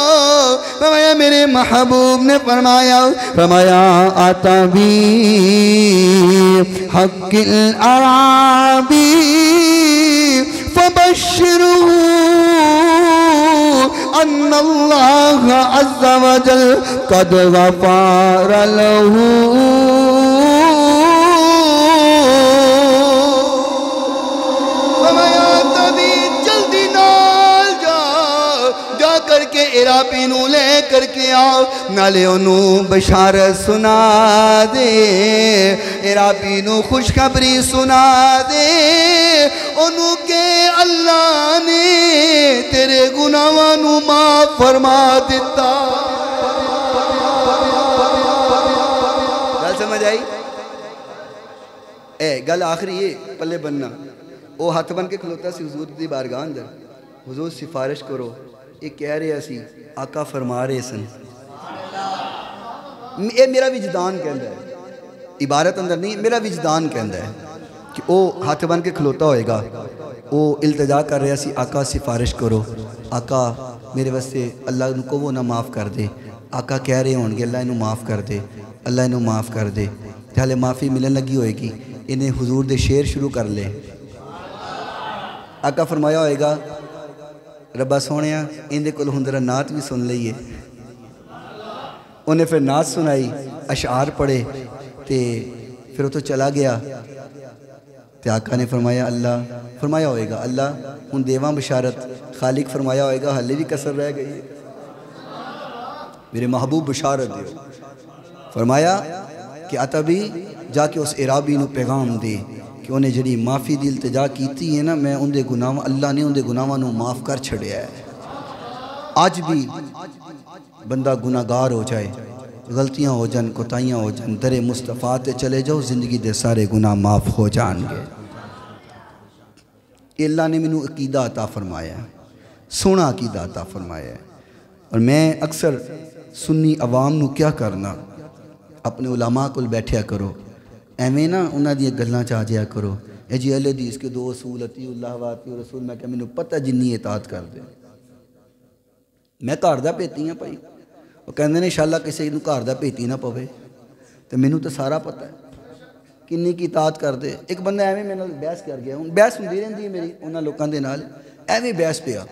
फरमाया मेरे महबूब ने फरमाया, फरमाया अतबी हक़्क़िल अराबी फबश्शिरुहु अन्नल्लाह अज़्ज़ा व जल क़द ग़फ़र लहू। इराबी नू ले करके आओ, नाले ओनू बशारत सुना दे, इराबी नू खुशखबरी सुना दे, ओनू के अल्लाह ने तेरे गुनाहां नू माफ फरमा दिता। गल समझ आई? ए गल आखिरी ये पल्ले बनना, वो हाथ बन के खलोता सी हुजूर दी बारगाह अंदर, हुजूर सिफारिश करो। ये कह रहे सी, आका फरमा रहे सन, ये मेरा विजदान कहता है, इबारत अंदर नहीं, मेरा विजदान कहता है कि वह हाथ बन के खलोता होएगा, वो इल्तजा कर रहा सी, आका सिफारिश करो, आका मेरे वास्ते अल्लाह को वो ना माफ़ कर दे। आका कह रहे होंगे अल्लाह इनू माफ़ कर दे, अल्लाह इनू माफ़ कर दे। तो हाले माफ़ी मिलन लगी होएगी, इन्हें हुजूर दे शेर शुरू कर ले। आका फरमाया होएगा रब्बा सोने इहदे कोल हुंदरा नात भी सुन लईए। उन्हें फिर नात सुनाई, अशार पढ़े, तो फिर वो तो चला गया। तो आका ने फरमाया अल्लाह, फरमाया होएगा अल्लाह हूँ देवा बशारत। खालिक फरमाया होएगा हले भी कसर रह गई, मेरे महबूब बशारत दो। फरमाया कि आता भी जाके उस इराबी नू पैगाम दे कि उन्हें जी माफ़ी दी इल्तजा की है ना, मैं उनके गुनाह, अल्लाह ने उनके गुनाहों को माफ़ कर छड़िया है। अज भी बंदा गुनाहगार हो जाए, गलतियां हो जान, कोताहियां हो जान, दरे मुस्तफ़ा ते चले जाओ, ज़िंदगी के सारे गुनाह माफ़ हो जाएंगे। अल्लाह ने मैनू अकीदा अता फरमाया, सोना अकीदा अता फरमाया। और मैं अक्सर सुन्नी अवाम नू क्या करना, अपने उलमा कोल बैठया करो, एवें ना उन्हां दी गल्लां च आ जाया करो। ए जी अल हदीस के दो असूल अतीउल्लाह व अतीउर रसूल। मैं क्या मैनू पता जिन्नी इताअत कर दे, मैं घर दा भेती हाँ भाई। वो कहते हैं इंशाअल्लाह किसी नू घर दा भेती ना पवे, तो मैनू तो सारा पता है किन्नी की इताअत कर दे। एक बंदा एवें मेरे नाल बहस कर गया, हूँ बहस होंदी रहिंदी है मेरी उन्हां लोकां दे नाल, एवें बहस पिया।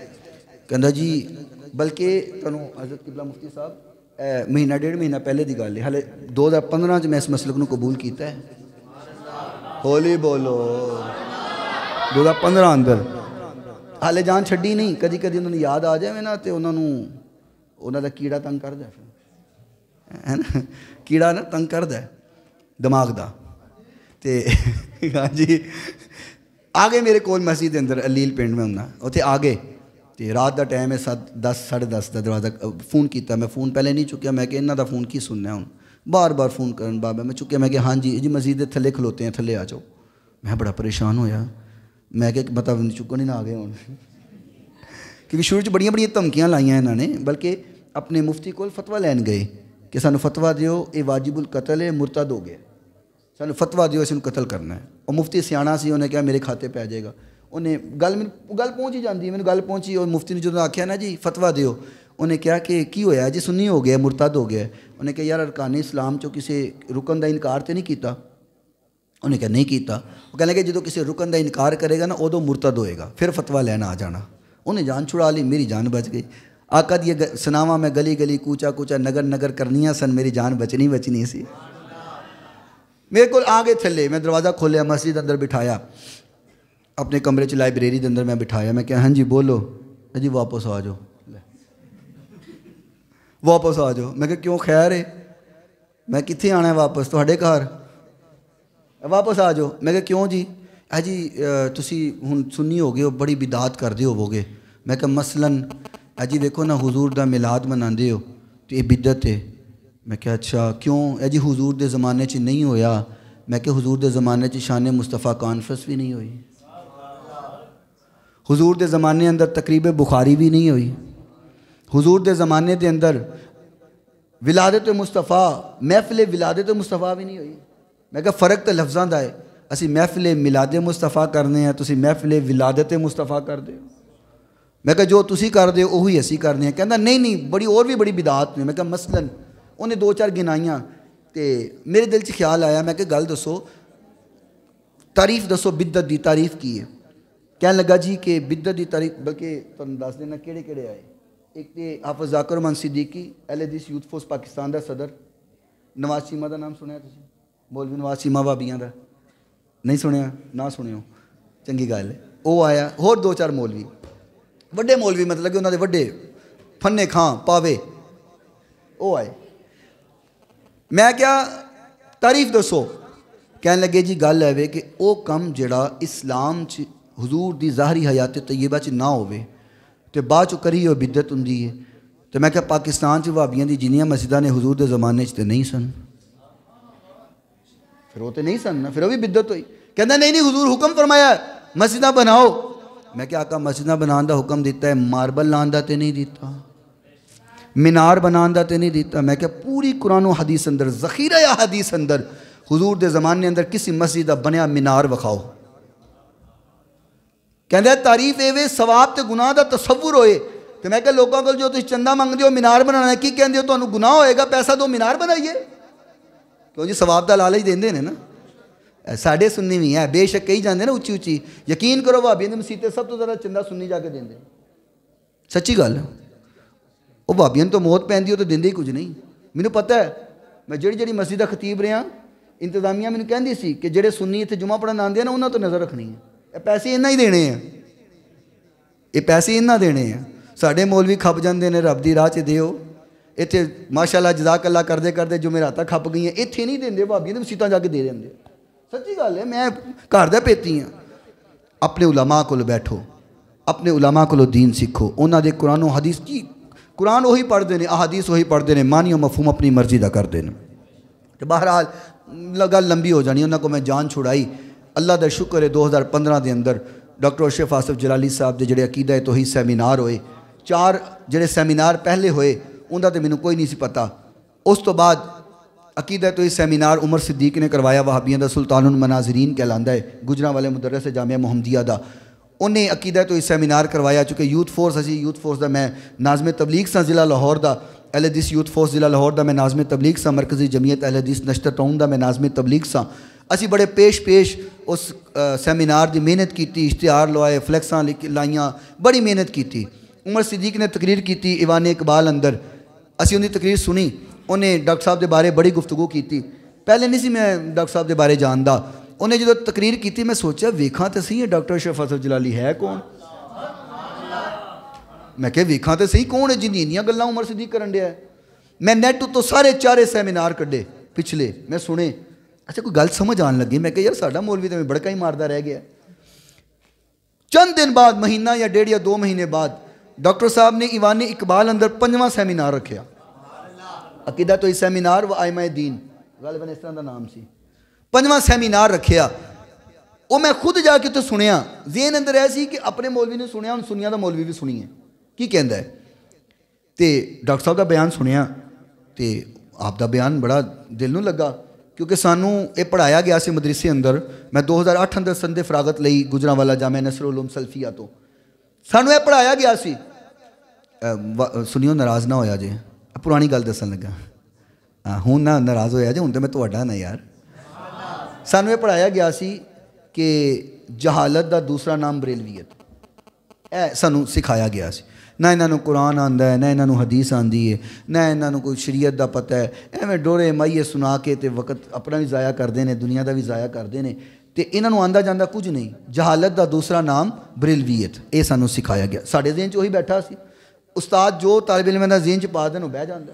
कहंदा जी बल्कि तुहानूं हज़रत किबला मुफ्ती साहब महीना डेढ़ महीना पहले की गल है, हाले 2015 मैं इस मसलक को कबूल किया है। होली बोलो, 2015 अंदर हाले जान छड्डी नहीं। कदी कदी उन्होंने याद आ जाए ना, तो उन्होंने कीड़ा तंग करता है ना, कीड़ा ना तंग करता है दिमाग का। तो हाँ जी आ गए मेरे कोल मस्जिद अंदर, अलील पिंड में होंदा, उत्थे आ गए। तो रात का टाइम है, 10 साढ़े 10 का दरवाज़ा फ़ोन किया। मैं फ़ोन पहले नहीं चुकया, मैं इन्हों का फ़ोन की सुनना हूँ, बार बार फ़ोन करन बाबा। मैं चुकया, मैं कि हाँ जी मस्जिद के थले खलोते हैं, थले आ जाओ। मैं बड़ा परेशान होया, मैं कि मतलब चुकन ही ना आ गए हूँ, क्योंकि शुरू च बड़ियां धमकियां लाइया इन्होंने। बल्कि अपने मुफ्ती को फतवा लैन गए कि सानू फतवा दिओ, ये वाजिबुल कतल है, मुरतद हो गया, सानू फतवा दिओ, इसनू कतल करना है। और मुफ्ती सियाणा सी, उन्हें कहा मेरे खाते पे आ जाएगा। उन्हें गल पहुँच ही जाती है, मैंने गल पहुँची। और मुफ्ती ने जो आख्या ना जी फतवा दिओ, उन्हें कहा कि की होया जी, सुन्नी हो गया, मुरतद हो गया। उन्हें कहा यार अरकान इस्लाम चो किसी रुकन का इनकार तो नहीं किया? उन्हें कहा नहीं किया। वो कहने लगे जो किसी रुकन का इनकार करेगा ना, उदों मुरतद होएगा, फिर फतवा लैना आ जाना। उन्हें जान छुड़ा ली, मेरी जान बच गई। आका दी सनावा मैं गली गली कूचा कूचा नगर नगर करनिया सन, मेरी जान बचनी सी। मेरे को आ गए थले, मैं दरवाज़ा खोलिया, मस्जिद अंदर बिठाया, अपने कमरे च लाइब्रेरी के अंदर मैं बिठाया। मैं क्या हाँ जी बोलो, जी वापस आ जाओ, वापस आ जाओ। मैं क्या क्यों खैर है? मैं कित्थे आना है वापस? तुहाडे घर, वापस आ जाओ। मैं क्या क्यों जी? जी तुसी हुण सुन्नी हो गए हो, बड़ी बिदात करदे होवोगे। मैं क्या मसलन जी देखो ना हुजूर दा मिलाद मनांदे हो, तो ये बिदत है। मैं क्या अच्छा क्यों? जी हुजूर दे ज़माने च नहीं होया। मैं क्या हुजूर दे ज़माने च शान मुस्तफ़ा कॉन्फ्रेंस भी नहीं हुई, हुजूर दे ज़माने अंदर तकरीब बुखारी भी नहीं हुई, हुजूर दे ज़माने दे अंदर विलादत मुस्तफ़ा महफिल विलादत मुस्तफ़ा भी नहीं हुई। मैं क्या फ़र्क तो लफ्ज़ां दा है, असी महफिल मिलाद मुस्तफ़ा करने हैं, तुसी महफिल विलादत मुस्तफ़ा कर दे। मैं क्या जो तुसी कर दे वही असी करने हैं। कहना नहीं बड़ी और भी बड़ी बिदात ने। मैं क्या मसलन उन्हें 2-4 गिनाइयाँ, तो मेरे दिल च ख्याल आया, मैं क्या गल दसो, तारीफ दसो बिदत की तारीफ की है। कहने लगा जी कि बिदत की तारीफ, बल्कि तुहानूं दस देना किहड़े किहड़े आए। एक तो हाफिज़ ज़ाकिर रहमान सिद्दीकी अहले हदीस यूथ फोर्स पाकिस्तान का सदर। नवाज चीमा का नाम सुनिया तुसीं? मौलवी नवाज चीमा भाबियां का नहीं सुनिया? ना सुनियो, चंगी गल है। वो आया, होर 2-4 मौलवी, वड्डे मौलवी, मतलब कि उन्होंने वड्डे फन्ने खां पावे, वो आए। मैं क्या तारीफ दसो? कहने लगे जी गल है कि वो कम जड़ा इस्लाम च हुजूर दी ज़ाहरी हयात तय्यबा च ना होवे तो बाद चो करी हो बिदत हुंदी है। तो मैं क्या पाकिस्तान च भाबियां दी जिन्नियां मस्जिदां ने हुजूर दे ज़माने च तो नहीं सन, फिर वो तो नहीं सन ना, फिर वो भी बिदत हुई। कहना नहीं हुजूर हुक्म फरमाया मस्जिदां बनाओ। मैं क्या आका मस्जिदां बनाने का हुक्म दिता है, मार्बल लाने का तो नहीं दिता, मीनार बनाने का तो नहीं दिता। मैं क्या पूरी कुरान हदीस अंदर ज़ख़ीरा या हदीस अंदर हुजूर दे ज़माने अंदर किसी मस्जिद का बनया मीनार विखाओ। कहते तारीफ एवे सवाब तो गुनाह का तसव्वुर होए। तो मैं क्या लोगों को जो तुम चंदा मंगते हो मीनार बनाना की कहते हो, तो गुनाह होएगा, पैसा दो मीनार बनाइए। क्यों जी सवाब का लालच देंगे ने ना। साढ़े सुन्नी भी है, बेशक कही जाते ना उच्ची उच्ची, यकीन करो भाभी ने मसीते सब तो ज़्यादा चंदा सुन्नी जाके देंगे। सच्ची गल, वो भाभियों तो मौत पैंदी हो तो देंगे ही कुछ नहीं। मैनू पता है, मैं जी मस्जिद का खतीब रहा, इंतजामिया मैंने कहती सी कि जेडे सुन्नी इतने जुमा पढ़न आते हैं ना, उन्होंने तो नज़र रखनी है। पैसे इन्ना ही देने हैं, ये पैसे इन्ना देने हैं। साढ़े मौलवी खप जाते हैं रब की राह च दिओ, इतने माशाअल्लाह जज़ाक अल्लाह करते करते जुमेरातां खप गई हैं, इत्थे नहीं देंगे भाभी ने मसीतां जाके दे देंगे। सच्ची गल है, मैं घर दा पेती हाँ। अपने उलमा कोल बैठो, अपने उलमा कोलों दीन सीखो, उन्होंने कुरान हदीस की, कुरान वही पढ़ते हैं, अहादीस वही पढ़ते हैं, मानियो मफहूम अपनी मर्जी का करते हैं। तो बहरहाल गल लंबी हो जानी, उन्होंने को मैं जान छुड़ाई। अल्लाह का शुक्र है 2015 के अंदर डॉक्टर अशरफ आसिफ जलाली साहब के जोड़े अकीदा तौहीद सैमीनार होए, 4 जोड़े सैमीनार पहले होए उनका तो मैनू कोई नहीं सी पता। उस तो बाद अकीदा तौहीद सैमीनार उमर सिद्दीक ने करवाया, वहाबियों का सुल्तानुल मनाजरीन कहलांदा है, गुजरांवाले मुदर्रिस जामिया मुहम्मदिया का। उन्हें अकीदा तौहीद सैमीनार करवाया, चूँकि यूथ फोर्स असी यूथ फोर्स का मैं नाज़म तबलीग सा ज़िला लाहौर का, अहले हदीस यूथ फोर्स ज़िला लाहौर का मैं नाज़म तबलीग सा, मरकज़ी जमीयत अहले हदीस नश्तर टाउन का मैं नाज़म तबलीग सा। असी बड़े पेश उस सैमीनार की मेहनत की, इश्तिहार लवाए, फ्लैक्सां लाइयां, बड़ी मेहनत की। उमर सिद्दीक ने तकरीर की ईवान इकबाल अंदर, असी उनकी तकरीर सुनी। उन्हें डॉक्टर साहब के बारे बड़ी गुफ्तगू की। पहले नहीं सी मैं डॉक्टर साहब के बारे जानता। उन्हें जो तकरीर की मैं सोचा वेखा तो सही है डॉक्टर अशरफ आसिफ जलाली है कौन। मैं क्या वेखा तो सही कौन है जिन्नी इन्नियां गल्लां उमर सिद्दीक करन दिया है। मैं नैट तो सारे 4 सैमीनार कड्डे पिछले, मैं सुने। अच्छा कोई गल समझ आन लगी, मैं क्या यार साडा मौलवी तो मैं बड़का ही मारदा रह गया। चंद दिन बाद, महीना या 1.5 या 2 महीने बाद, डॉक्टर साहब ने ईवान इकबाल अंदर 5वां सैमीनार रखा, अकीदा तौहीद सैमीनार व आइमा दीन, गालिबन इस तरह का नाम सी। 5वां सैमीनार रखा, वो मैं खुद जाके तो सुनिया। ज़हन अंदर ऐसी कि अपने मौलवी ने सुनिया, हम सुनिया का मौलवी भी सुनीए की कहता है। तो डॉक्टर साहब का बयान सुनिया तो आपका बयान बड़ा दिल में लगा, क्योंकि सानू ये पढ़ाया गया से मदरसे अंदर। मैं 2008 अंदर संदे फरागत लई गुजरांवाला जामिया नसरुल उलूम सल्फिया तो सानू ये पढ़ाया गया सी। सुनियो नाराज़ ना होया जे, पुरानी गल दसन लगा। हूँ ना नाराज़ होया जे, हूँ तो मैं तुहाडा ना यार। सानू ये पढ़ाया गया सी कि जहालत का दूसरा नाम बरेलवीयत, ए सानू सिखाया गया सी। ना इन्हों कुरान आंदा है, ना इन्हों हदीस आंदी है, ना इन्हों कोई शरीयत का पता है। एवें डोरे माइए सुना के तो वक्त अपना भी ज़ाया करते हैं, दुनिया का भी ज़ाया करते हैं। तो इन्हों आंदा जांदा कुछ नहीं। जहालत का दूसरा नाम बरेलवीयत, ये सानू सिखाया गया। साढ़े ज़हन च वही बैठा सी। उस्ताद जो तालिब इल्म दा ज़हन च पा देन बह जाता।